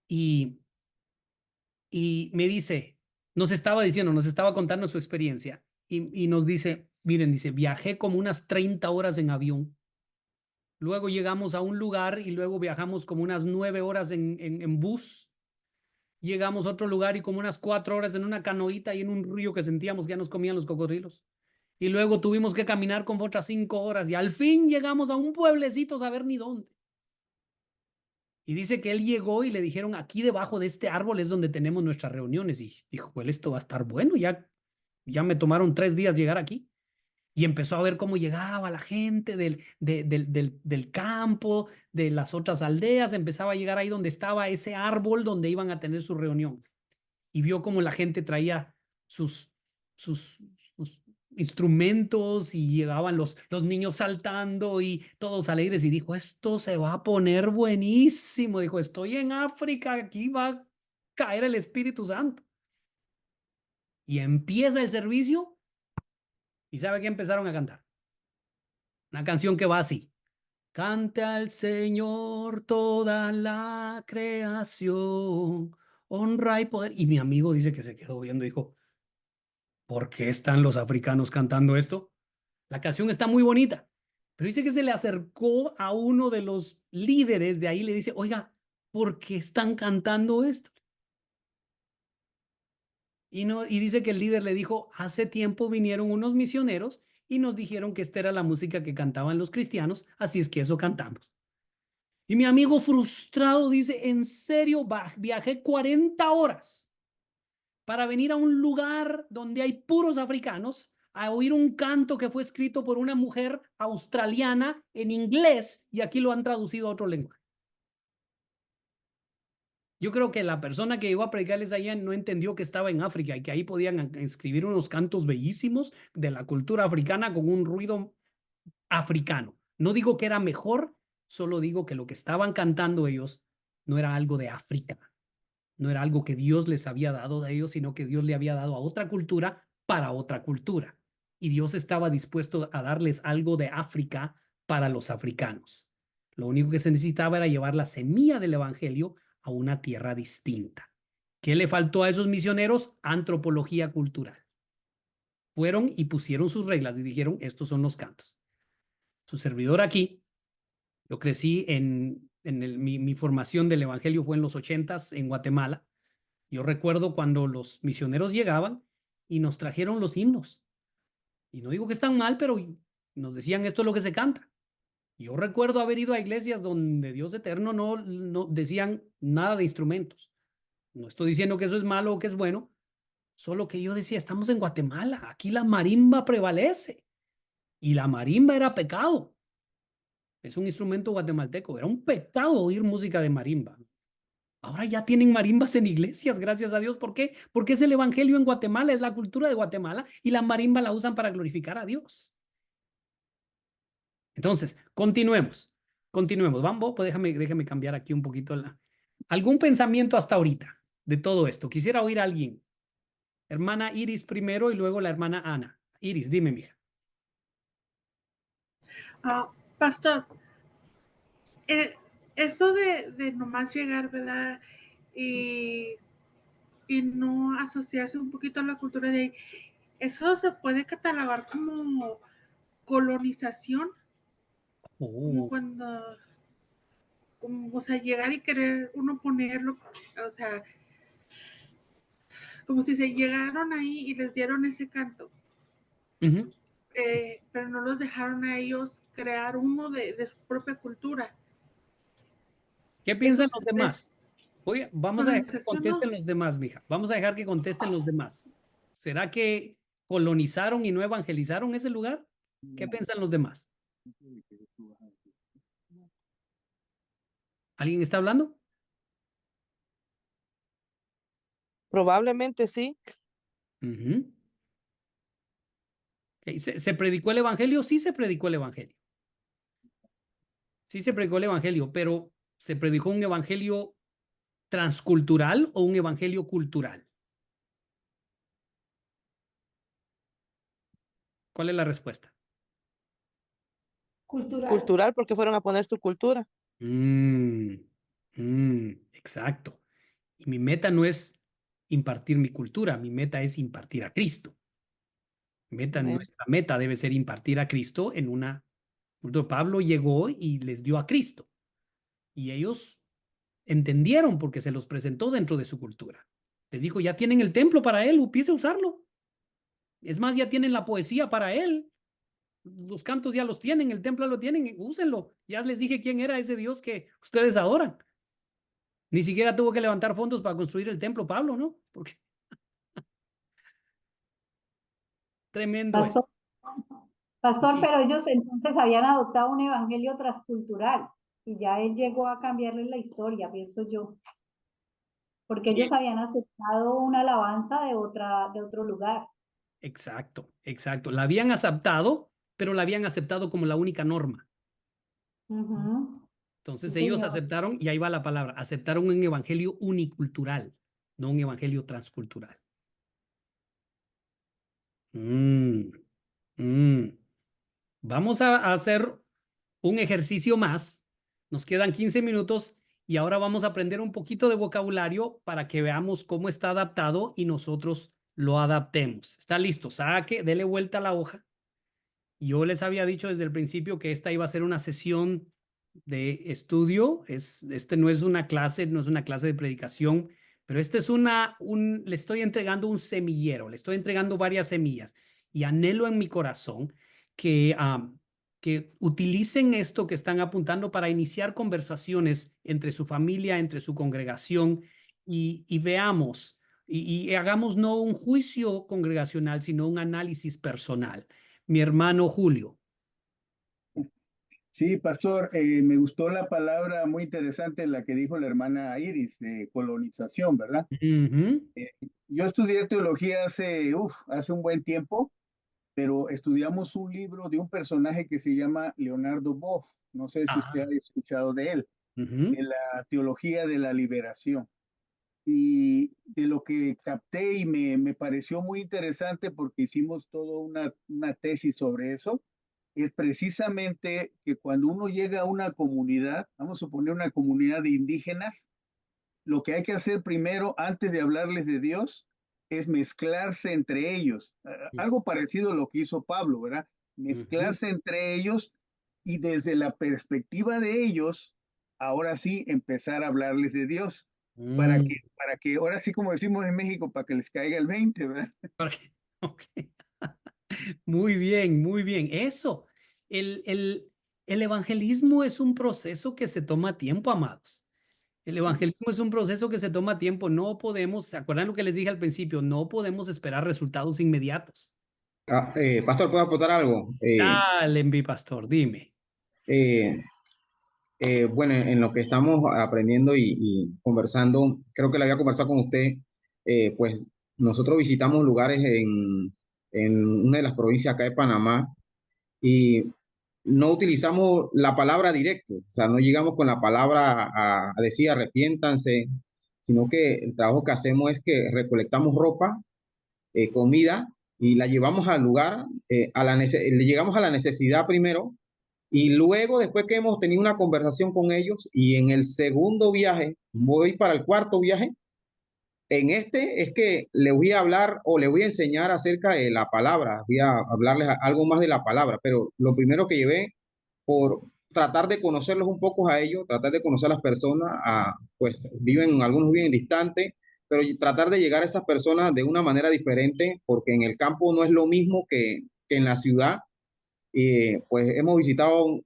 Y me dice, nos estaba contando su experiencia y nos dice, miren, dice, viajé como unas 30 horas en avión. Luego llegamos a un lugar y luego viajamos como unas 9 horas en bus. Llegamos a otro lugar y como unas 4 horas en una canoita y en un río que sentíamos que ya nos comían los cocodrilos. Y luego tuvimos que caminar como otras 5 horas y al fin llegamos a un pueblecito, a saber ni dónde. Y dice que él llegó y le dijeron, aquí debajo de este árbol es donde tenemos nuestras reuniones. Y dijo, well, esto va a estar bueno, ya me tomaron 3 días llegar aquí. Y empezó a ver cómo llegaba la gente del campo, de las otras aldeas, empezaba a llegar ahí donde estaba ese árbol donde iban a tener su reunión. y vio cómo la gente traía sus instrumentos y llegaban los niños saltando y todos alegres y dijo, esto se va a poner buenísimo. Dijo, estoy en África, aquí va a caer el Espíritu Santo. Y empieza el servicio y ¿sabe qué empezaron a cantar? Una canción que va así. Cante al Señor toda la creación, honra y poder. Y mi amigo dice que se quedó viendo y dijo, ¿por qué están los africanos cantando esto? La canción está muy bonita, pero dice que se le acercó a uno de los líderes de ahí y le dice, oiga, ¿por qué están cantando esto? Y dice que el líder le dijo, hace tiempo vinieron unos misioneros y nos dijeron que esta era la música que cantaban los cristianos, así es que eso cantamos. Y mi amigo frustrado dice, en serio, viajé 40 horas para venir a un lugar donde hay puros africanos, a oír un canto que fue escrito por una mujer australiana en inglés y aquí lo han traducido a otro lenguaje. Yo creo que la persona que llegó a predicarles allá no entendió que estaba en África y que ahí podían escribir unos cantos bellísimos de la cultura africana con un ruido africano. No digo que era mejor, solo digo que lo que estaban cantando ellos no era algo de África, no era algo que Dios les había dado de ellos, sino que Dios le había dado a otra cultura para otra cultura. Y Dios estaba dispuesto a darles algo de África para los africanos. Lo único que se necesitaba era llevar la semilla del evangelio a una tierra distinta. ¿Qué le faltó a esos misioneros? Antropología cultural. Fueron y pusieron sus reglas y dijeron, estos son los cantos. Su servidor aquí, yo crecí mi formación del evangelio fue en los 80s en Guatemala. Yo recuerdo cuando los misioneros llegaban y nos trajeron los himnos. Y no digo que están mal, pero nos decían esto es lo que se canta. Yo recuerdo haber ido a iglesias donde Dios eterno no decían nada de instrumentos. No estoy diciendo que eso es malo o que es bueno, solo que yo decía, estamos en Guatemala, aquí la marimba prevalece. Y la marimba era pecado. Es un instrumento guatemalteco, era un pecado oír música de marimba. Ahora ya tienen marimbas en iglesias, gracias a Dios. ¿Por qué? Porque es el evangelio en Guatemala, es la cultura de Guatemala y la marimba la usan para glorificar a Dios. Entonces, continuemos. Vamos, pues déjame cambiar aquí un poquito algún pensamiento hasta ahorita de todo esto. Quisiera oír a alguien. Hermana Iris primero y luego la hermana Ana. Iris, dime, mija. Pastor, eso de nomás llegar, ¿verdad? Y no asociarse un poquito a la cultura de ahí, ¿eso se puede catalogar como colonización? Como cuando, o sea, llegar y querer uno ponerlo, o sea, como si se llegaron ahí y les dieron ese canto. Pero no los dejaron a ellos crear uno de su propia cultura. ¿Qué piensan los demás? Vamos a dejar que contesten los demás, mija. Vamos a dejar que contesten los demás. ¿Será que colonizaron y no evangelizaron ese lugar? ¿Qué piensan los demás? ¿Alguien está hablando? Probablemente sí. ¿Se predicó el evangelio? Sí se predicó el evangelio. Sí se predicó el evangelio, pero ¿se predicó un evangelio transcultural o un evangelio cultural? ¿Cuál es la respuesta? Cultural. Cultural, porque fueron a poner su cultura. Exacto. Y mi meta no es impartir mi cultura, mi meta es impartir a Cristo. Nuestra meta debe ser impartir a Cristo en una cultura. Pablo llegó y les dio a Cristo. Y ellos entendieron porque se los presentó dentro de su cultura. Les dijo, ya tienen el templo para él, empiece a usarlo. Es más, ya tienen la poesía para él. Los cantos ya los tienen, el templo lo tienen, úsenlo. Ya les dije quién era ese Dios que ustedes adoran. Ni siquiera tuvo que levantar fondos para construir el templo, Pablo, ¿no? Porque tremendo. Pastor, pero ellos entonces habían adoptado un evangelio transcultural y ya él llegó a cambiarles la historia, pienso yo. porque ellos habían aceptado una alabanza de otro lugar. Exacto, exacto. La habían aceptado, pero la habían aceptado como la única norma. Ujú. Entonces Sí, ellos señor. aceptaron, y ahí va la palabra, aceptaron un evangelio unicultural, no un evangelio transcultural. Mm, mm. Vamos a hacer un ejercicio más. Nos quedan 15 minutos y ahora vamos a aprender un poquito de vocabulario para que veamos cómo está adaptado y nosotros lo adaptemos. ¿Está listo? Saque, dele vuelta a la hoja. Yo les había dicho desde el principio que esta iba a ser una sesión de estudio. Este no es una clase, no es una clase de predicación, pero este es le estoy entregando un semillero, le estoy entregando varias semillas y anhelo en mi corazón que utilicen esto que están apuntando para iniciar conversaciones entre su familia, entre su congregación y veamos y hagamos no un juicio congregacional, sino un análisis personal. Mi hermano Julio. Sí, pastor, me gustó la palabra muy interesante, la que dijo la hermana Iris, de colonización, ¿verdad? Ujú. Yo estudié teología hace un buen tiempo, pero estudiamos un libro de un personaje que se llama Leonardo Boff. No sé si usted Ah, ha escuchado de él, ujú. de la teología de la liberación. Y de lo que capté y me pareció muy interesante porque hicimos toda una tesis sobre eso, es precisamente que cuando uno llega a una comunidad, vamos a suponer una comunidad de indígenas, lo que hay que hacer primero, antes de hablarles de Dios, es mezclarse entre ellos. Algo parecido a lo que hizo Pablo, ¿verdad? Ujú. Mezclarse entre ellos y desde la perspectiva de ellos, ahora sí empezar a hablarles de Dios. Mm. Para que ahora sí, como decimos en México, para que les caiga el 20, ¿verdad? Ok. Muy bien, muy bien. Eso, el, el, el evangelismo es un proceso que se toma tiempo, amados. El evangelismo es un proceso que se toma tiempo. No podemos, ¿se acuerdan lo que les dije al principio? No podemos esperar resultados inmediatos. Pastor, ¿puedo aportar algo? Dale, mi pastor, dime. Eh, bueno, en lo que estamos aprendiendo y conversando, creo que le había conversado con usted, pues nosotros visitamos lugares en una de las provincias acá de Panamá y no utilizamos la palabra directo, o sea, no llegamos con la palabra a decir arrepiéntanse, sino que el trabajo que hacemos es que recolectamos ropa, comida y la llevamos al lugar, le llegamos a la necesidad primero y luego, después que hemos tenido una conversación con ellos y en el segundo viaje, voy para el cuarto viaje, en este es que le voy a hablar o le voy a enseñar acerca de la palabra, voy a hablarles algo más de la palabra, pero lo primero que llevé por tratar de conocerlos un poco a ellos, tratar de conocer a las personas, pues algunos viven distantes, pero tratar de llegar a esas personas de una manera diferente, porque en el campo no es lo mismo que en la ciudad. Pues hemos visitado,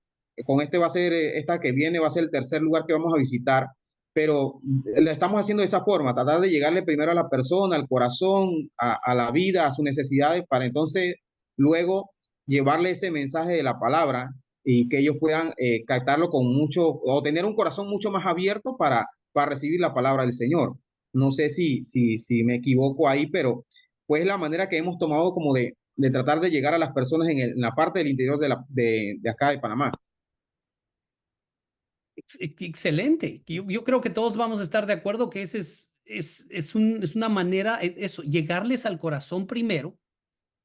con este va a ser, esta que viene va a ser el tercer lugar que vamos a visitar, pero lo estamos haciendo de esa forma, tratar de llegarle primero a la persona, al corazón, a la vida, a sus necesidades, para entonces luego llevarle ese mensaje de la palabra y que ellos puedan captarlo con mucho, o tener un corazón mucho más abierto para recibir la palabra del Señor. No sé si me equivoco ahí, pero pues la manera que hemos tomado como de tratar de llegar a las personas en la parte del interior de acá de Panamá. Excelente. Yo creo que todos vamos a estar de acuerdo que ese es una manera, eso, llegarles al corazón primero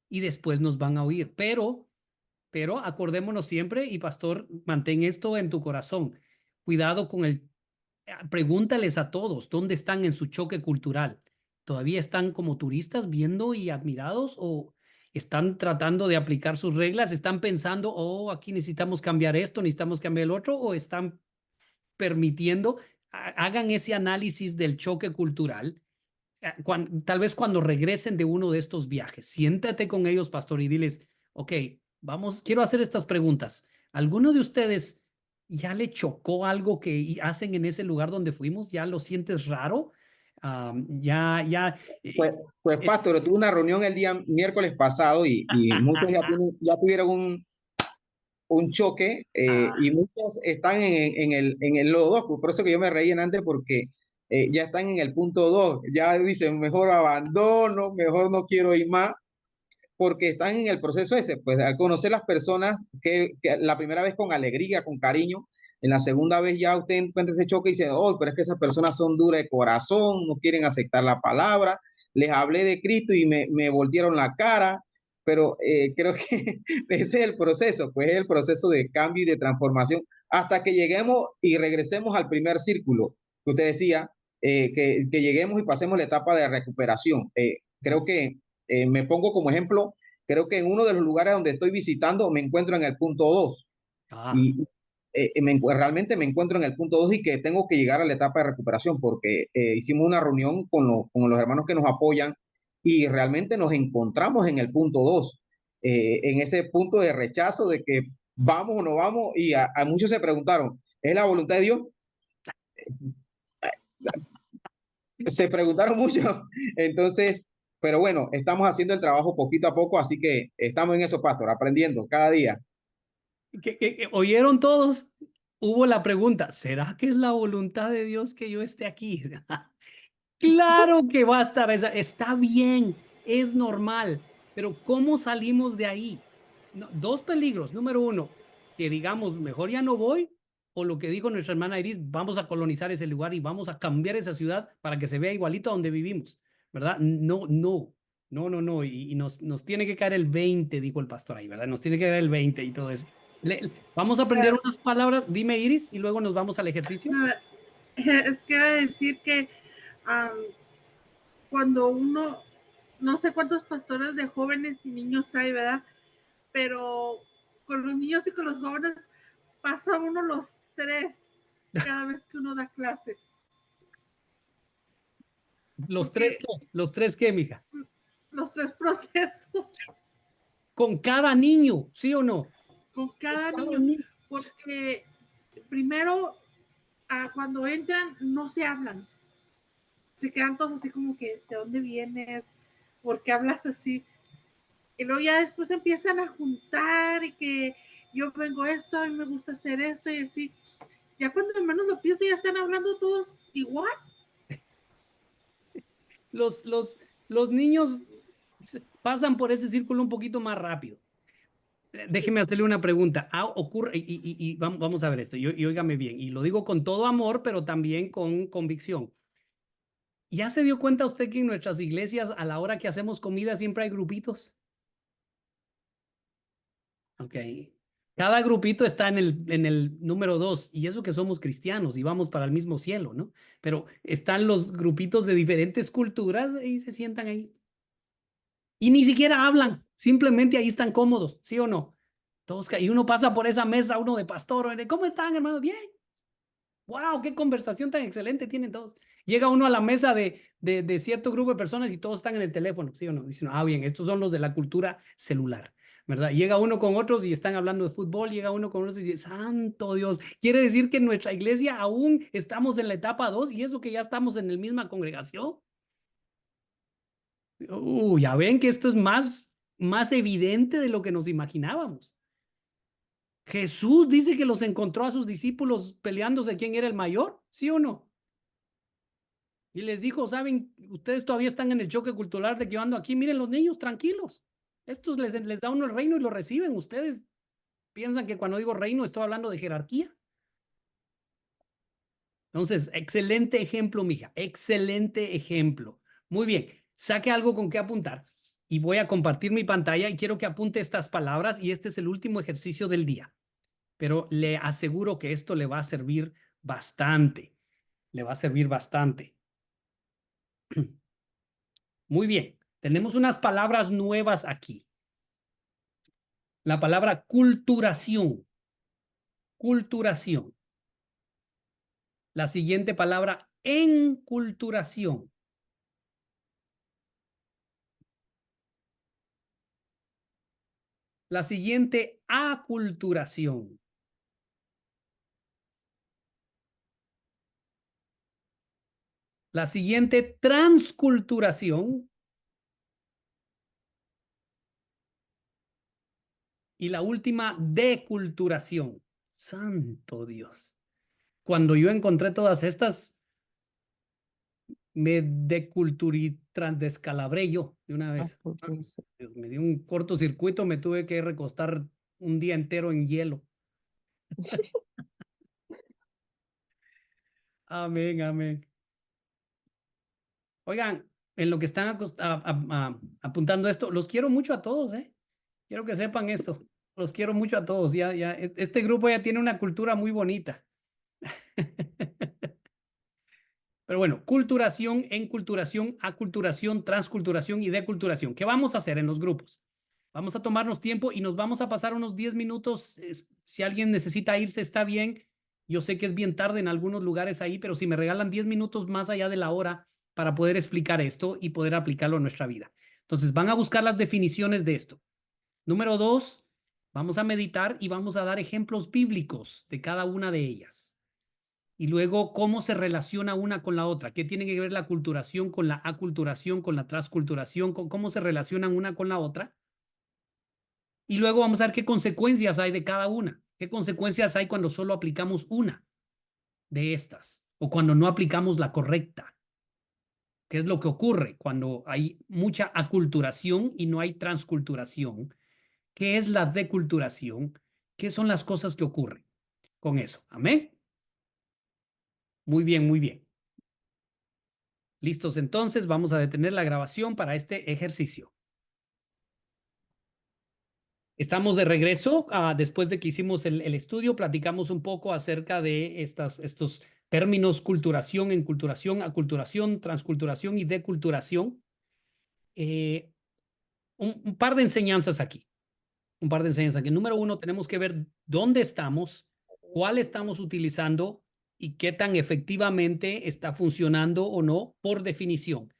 y después nos van a oír. Pero acordémonos siempre, y pastor, mantén esto en tu corazón. Cuidado con pregúntales a todos, ¿dónde están en su choque cultural? ¿Todavía están como turistas viendo y admirados o están tratando de aplicar sus reglas? ¿Están pensando, oh, aquí necesitamos cambiar esto, necesitamos cambiar el otro? ¿O están permitiendo, hagan ese análisis del choque cultural? Tal vez cuando regresen de uno de estos viajes, siéntate con ellos, pastor, y diles, ok, quiero hacer estas preguntas. ¿Alguno de ustedes ya le chocó algo que hacen en ese lugar donde fuimos? ¿Ya lo sientes raro? Pues pastor, tuve una reunión el día miércoles pasado y muchos ya tuvieron un choque y muchos están en el lodo. Por eso que yo me reí antes, porque ya están en el punto 2, ya dicen, mejor abandono, mejor no quiero ir más, porque están en el proceso ese, pues al conocer las personas, que la primera vez con alegría, con cariño, en la segunda vez ya usted encuentra ese choque y dice, oh, pero es que esas personas son duras de corazón, no quieren aceptar la palabra, les hablé de Cristo y me voltearon la cara, pero creo que ese es el proceso, pues es el proceso de cambio y de transformación, hasta que lleguemos y regresemos al primer círculo que usted decía, que lleguemos y pasemos la etapa de recuperación. Creo que me pongo como ejemplo, creo que en uno de los lugares donde estoy visitando me encuentro en el punto 2 y realmente me encuentro en el punto 2 y que tengo que llegar a la etapa de recuperación porque hicimos una reunión con los hermanos que nos apoyan y realmente nos encontramos en el punto 2, en ese punto de rechazo de que vamos o no vamos y a muchos se preguntaron, ¿es la voluntad de Dios? Se preguntaron mucho, entonces, pero bueno, estamos haciendo el trabajo poquito a poco, así que estamos en eso, pastor, aprendiendo cada día. Que oyeron todos, hubo la pregunta, ¿será que es la voluntad de Dios que yo esté aquí? Claro que va a estar, está bien, es normal, pero ¿cómo salimos de ahí? Dos peligros. Número uno, que digamos, mejor ya no voy, o lo que dijo nuestra hermana Iris, vamos a colonizar ese lugar y vamos a cambiar esa ciudad para que se vea igualito a donde vivimos, ¿verdad? No, y nos tiene que caer el 20, dijo el pastor ahí, ¿verdad? Nos tiene que caer el 20 y todo eso. Vamos a aprender unas palabras, dime Iris, y luego nos vamos al ejercicio. No, es que iba a decir que cuando uno, no sé cuántos pastores de jóvenes y niños hay, ¿verdad? Pero con los niños y con los jóvenes pasa uno los tres cada vez que uno da clases. ¿Los tres qué? ¿Los tres qué, mija? Los tres procesos. Con cada niño, ¿sí o no? Con cada niño. Porque primero, cuando entran, no se hablan. Se quedan todos así como que, ¿de dónde vienes? ¿Por qué hablas así? Y luego ya después empiezan a juntar y que yo vengo esto y me gusta hacer esto y así. Ya cuando menos lo pienso ya están hablando todos igual. Los niños pasan por ese círculo un poquito más rápido. Déjeme hacerle una pregunta. Ocurre, y vamos a ver esto, y óigame bien, y lo digo con todo amor, pero también con convicción. ¿Ya se dio cuenta usted que en nuestras iglesias a la hora que hacemos comida siempre hay grupitos? Ok. Cada grupito está en el número 2, y eso que somos cristianos y vamos para el mismo cielo, ¿no? Pero están los grupitos de diferentes culturas y se sientan ahí. Y ni siquiera hablan, simplemente ahí están cómodos, ¿sí o no? Todos, y uno pasa por esa mesa, uno de pastor, ¿cómo están, hermanos? Bien. ¡Wow! ¡Qué conversación tan excelente tienen todos! Llega uno a la mesa de cierto grupo de personas y todos están en el teléfono, ¿sí o no? Dicen, bien, estos son los de la cultura celular, ¿verdad? Llega uno con otros y están hablando de fútbol, llega uno con otros y dice, ¡santo Dios! Quiere decir que en nuestra iglesia aún estamos en la etapa 2 y eso que ya estamos en la misma congregación. Ya ven que esto es más evidente de lo que nos imaginábamos. Jesús dice que los encontró a sus discípulos peleándose quién era el mayor, ¿sí o no? Y les dijo, saben, ustedes todavía están en el choque cultural de que yo ando aquí, miren los niños, tranquilos. Estos les da uno el reino y lo reciben. Ustedes piensan que cuando digo reino estoy hablando de jerarquía. Entonces, excelente ejemplo, mija, excelente ejemplo. Muy bien, saque algo con qué apuntar y voy a compartir mi pantalla y quiero que apunte estas palabras y este es el último ejercicio del día. Pero le aseguro que esto le va a servir bastante. Le va a servir bastante. Muy bien, tenemos unas palabras nuevas aquí. La palabra culturación. Culturación. La siguiente palabra, enculturación. La siguiente, aculturación. La siguiente, transculturación. Y la última, deculturación. Santo Dios. Cuando yo encontré todas estas, me descalabré yo de una vez. Me dio un cortocircuito, me tuve que recostar un día entero en hielo. Amén, amén. Oigan, en lo que están apuntando esto, los quiero mucho a todos, ¿eh? Quiero que sepan esto. Los quiero mucho a todos. Este grupo ya tiene una cultura muy bonita. Pero bueno, culturación, enculturación, aculturación, transculturación y deculturación. ¿Qué vamos a hacer en los grupos? Vamos a tomarnos tiempo y nos vamos a pasar unos 10 minutos. Si alguien necesita irse, está bien. Yo sé que es bien tarde en algunos lugares ahí, pero si me regalan 10 minutos más allá de la hora para poder explicar esto y poder aplicarlo a nuestra vida. Entonces, van a buscar las definiciones de esto. Número 2, vamos a meditar y vamos a dar ejemplos bíblicos de cada una de ellas. Y luego, ¿cómo se relaciona una con la otra? ¿Qué tiene que ver la culturación con la aculturación, con la transculturación? ¿Cómo se relacionan una con la otra? Y luego vamos a ver qué consecuencias hay de cada una. ¿Qué consecuencias hay cuando solo aplicamos una de estas? O cuando no aplicamos la correcta. ¿Qué es lo que ocurre cuando hay mucha aculturación y no hay transculturación? ¿Qué es la deculturación? ¿Qué son las cosas que ocurren con eso? Amén. Muy bien, muy bien. Listos, entonces vamos a detener la grabación para este ejercicio. Estamos de regreso. Después de que hicimos el estudio, platicamos un poco acerca de estos términos culturación, enculturación, aculturación, transculturación y deculturación. Un par de enseñanzas aquí. Un par de enseñanzas aquí. Número uno, tenemos que ver dónde estamos, cuál estamos utilizando y qué tan efectivamente está funcionando o no por definición.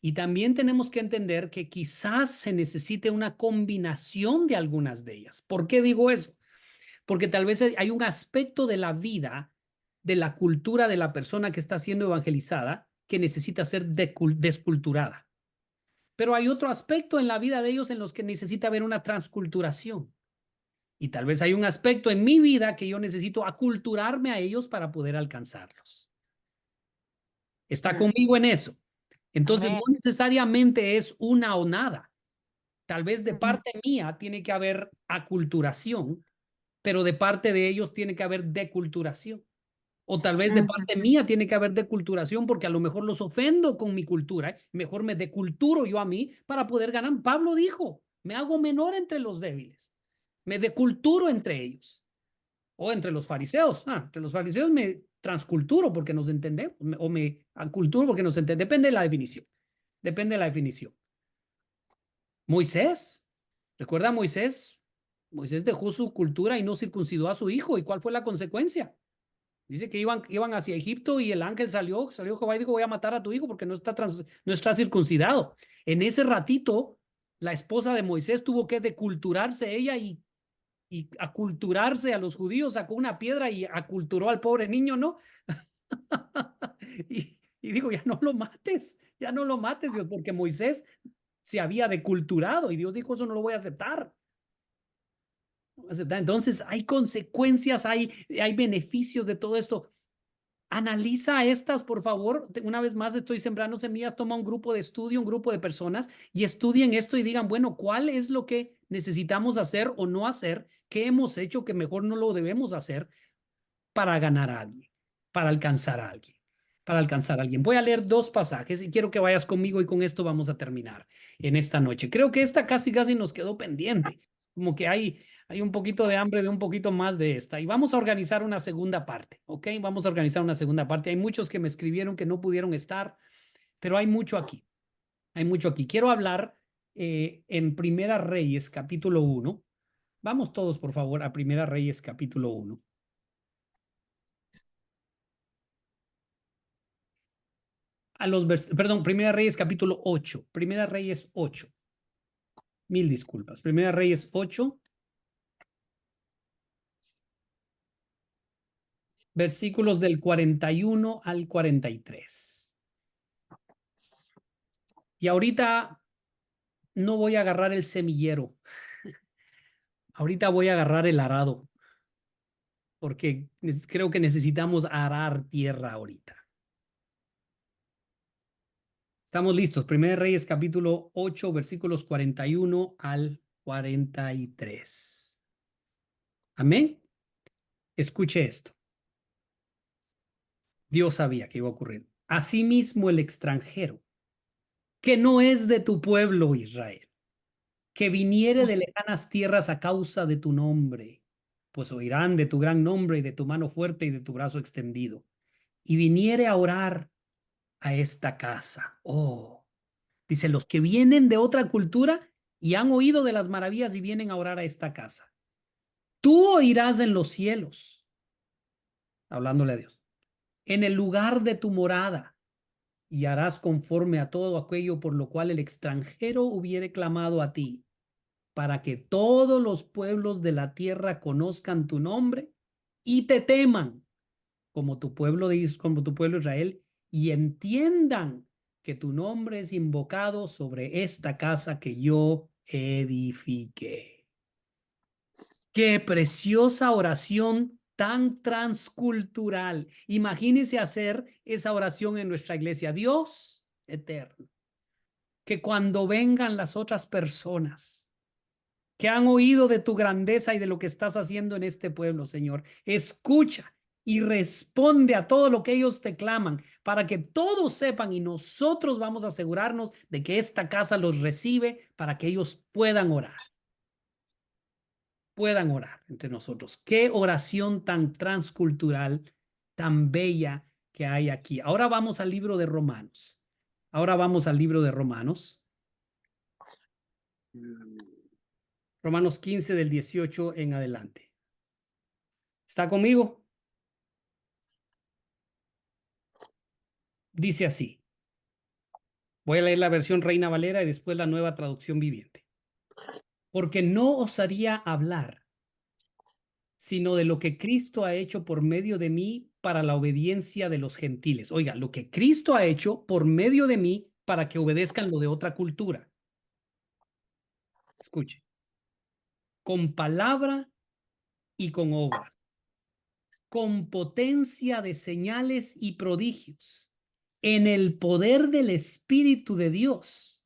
Y también tenemos que entender que quizás se necesite una combinación de algunas de ellas. ¿Por qué digo eso? Porque tal vez hay un aspecto de la vida, de la cultura de la persona que está siendo evangelizada, que necesita ser desculturada. Pero hay otro aspecto en la vida de ellos en los que necesita haber una transculturación. Y tal vez hay un aspecto en mi vida que yo necesito aculturarme a ellos para poder alcanzarlos. ¿Está conmigo en eso? Entonces, no necesariamente es una o nada. Tal vez de parte mía tiene que haber aculturación, pero de parte de ellos tiene que haber deculturación. O tal vez de parte mía tiene que haber deculturación porque a lo mejor los ofendo con mi cultura. Mejor me deculturo yo a mí para poder ganar. Pablo dijo, me hago menor entre los débiles. Me deculturo entre ellos. O entre los fariseos. Entre los fariseos me transculturo porque nos entendemos. O me aculturo porque nos entendemos. Depende de la definición. Depende de la definición. Moisés. ¿Recuerda a Moisés? Moisés dejó su cultura y no circuncidó a su hijo. ¿Y cuál fue la consecuencia? Dice que iban hacia Egipto y el ángel salió Jehová y dijo, voy a matar a tu hijo porque no está circuncidado. En ese ratito, la esposa de Moisés tuvo que deculturarse ella y aculturarse a los judíos, sacó una piedra y aculturó al pobre niño, ¿no? y dijo, ya no lo mates, Dios, porque Moisés se había deculturado y Dios dijo, eso no lo voy a aceptar. Entonces, hay consecuencias, hay beneficios de todo esto. Analiza estas, por favor. Una vez más, estoy sembrando semillas. Toma un grupo de estudio, un grupo de personas y estudien esto y digan, bueno, ¿cuál es lo que necesitamos hacer o no hacer? ¿Qué hemos hecho que mejor no lo debemos hacer para ganar a alguien, para alcanzar a alguien? Voy a leer 2 pasajes y quiero que vayas conmigo y con esto vamos a terminar en esta noche. Creo que esta casi nos quedó pendiente. Como que hay un poquito de hambre de un poquito más de esta. Y vamos a organizar una segunda parte, ¿ok? Vamos a organizar una segunda parte. Hay muchos que me escribieron que no pudieron estar, pero hay mucho aquí. Quiero hablar en Primera Reyes, capítulo 1. Vamos todos, por favor, a Primera Reyes, capítulo 1. Primera Reyes, capítulo 8. Primera Reyes 8. Mil disculpas. Primera Reyes 8. Versículos del 41 al 43. Y ahorita no voy a agarrar el semillero. Ahorita voy a agarrar el arado. Porque creo que necesitamos arar tierra ahorita. Estamos listos. Primera de Reyes, capítulo 8, versículos 41 al 43. Amén. Escuche esto. Dios sabía que iba a ocurrir. Asimismo, el extranjero, que no es de tu pueblo Israel, que viniere de lejanas tierras a causa de tu nombre, pues oirán de tu gran nombre y de tu mano fuerte y de tu brazo extendido, y viniere a orar a esta casa. Oh, dice, los que vienen de otra cultura y han oído de las maravillas y vienen a orar a esta casa. Tú oirás en los cielos, hablándole a Dios, en el lugar de tu morada, y harás conforme a todo aquello por lo cual el extranjero hubiere clamado a ti, para que todos los pueblos de la tierra conozcan tu nombre y te teman, como tu pueblo Israel, y entiendan que tu nombre es invocado sobre esta casa que yo edifiqué. Qué preciosa oración tan transcultural. Imagínense hacer esa oración en nuestra iglesia. Dios eterno, que cuando vengan las otras personas que han oído de tu grandeza y de lo que estás haciendo en este pueblo, Señor, escucha y responde a todo lo que ellos te claman, para que todos sepan, y nosotros vamos a asegurarnos de que esta casa los recibe para que ellos puedan orar entre nosotros. Qué oración tan transcultural, tan bella que hay aquí. Ahora vamos al libro de Romanos. Romanos 15 del 18 en adelante. ¿Está conmigo? Dice así. Voy a leer la versión Reina Valera y después la Nueva Traducción Viviente. Porque no osaría hablar sino de lo que Cristo ha hecho por medio de mí para la obediencia de los gentiles. Oiga, lo que Cristo ha hecho por medio de mí para que obedezcan lo de otra cultura. Escuche. Con palabra y con obras, con potencia de señales y prodigios, en el poder del Espíritu de Dios,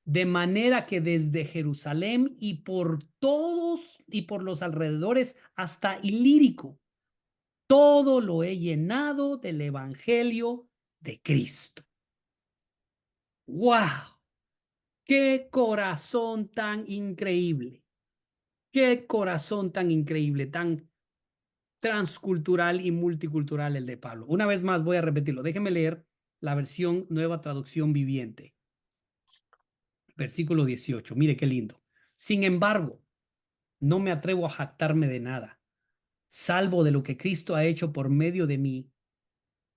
de manera que desde Jerusalén y por todos y por los alrededores hasta Ilírico, todo lo he llenado del Evangelio de Cristo. ¡Wow! ¡Qué corazón tan increíble! ¡Qué corazón tan increíble, tan transcultural y multicultural el de Pablo! Una vez más voy a repetirlo. Déjenme leer la versión Nueva Traducción Viviente. Versículo 18. Mire qué lindo. Sin embargo, no me atrevo a jactarme de nada, salvo de lo que Cristo ha hecho por medio de mí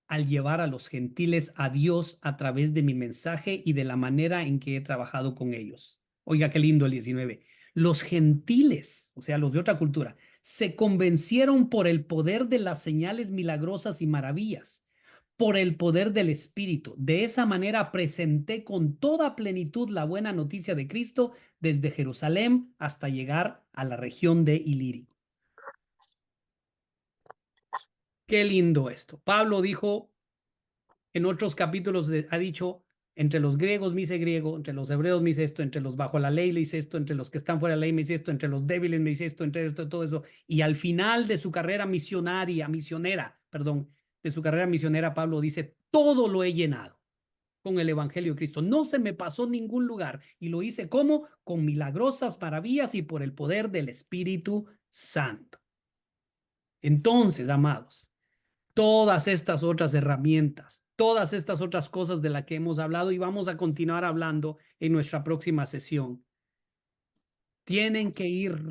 al llevar a los gentiles a Dios a través de mi mensaje y de la manera en que he trabajado con ellos. Oiga, qué lindo el 19. Los gentiles, o sea, los de otra cultura, se convencieron por el poder de las señales milagrosas y maravillas, por el poder del Espíritu. De esa manera presenté con toda plenitud la buena noticia de Cristo desde Jerusalén hasta llegar a la región de Ilírico. Qué lindo esto. Pablo dijo en otros capítulos, ha dicho, entre los griegos me hice griego, entre los hebreos me hice esto, entre los bajo la ley le hice esto, entre los que están fuera de la ley me hice esto, entre los débiles me hice esto, entre esto, todo eso. Y al final de su carrera de su carrera misionera, Pablo dice, todo lo he llenado con el Evangelio de Cristo. No se me pasó ningún lugar. Y lo hice ¿cómo? Con milagrosas maravillas y por el poder del Espíritu Santo. Entonces, amados, todas estas otras herramientas, todas estas otras cosas de las que hemos hablado y vamos a continuar hablando en nuestra próxima sesión, tienen que ir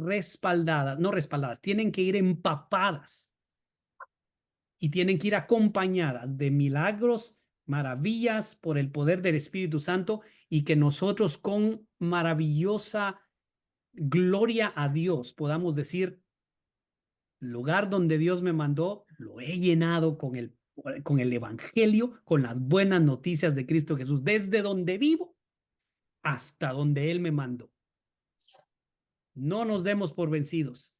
tienen que ir empapadas y tienen que ir acompañadas de milagros, maravillas por el poder del Espíritu Santo y que nosotros con maravillosa gloria a Dios podamos decir, lugar donde Dios me mandó, lo he llenado con el Evangelio, con las buenas noticias de Cristo Jesús, desde donde vivo hasta donde Él me mandó. No nos demos por vencidos.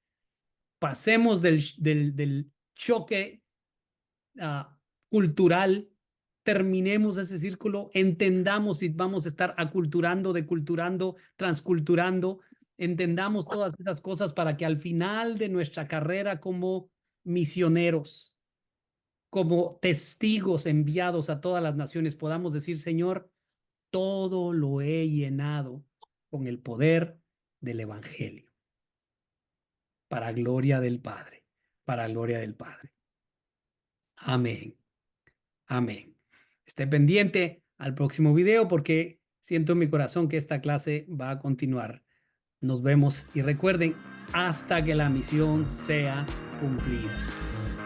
Pasemos del choque cultural terminemos ese círculo, entendamos si vamos a estar aculturando, deculturando, transculturando, entendamos todas esas cosas para que al final de nuestra carrera como misioneros, como testigos enviados a todas las naciones, podamos decir, Señor, todo lo he llenado con el poder del Evangelio. Para gloria del Padre, para gloria del Padre. Amén. Amén. Esté pendiente al próximo video porque siento en mi corazón que esta clase va a continuar. Nos vemos y recuerden, hasta que la misión sea cumplida.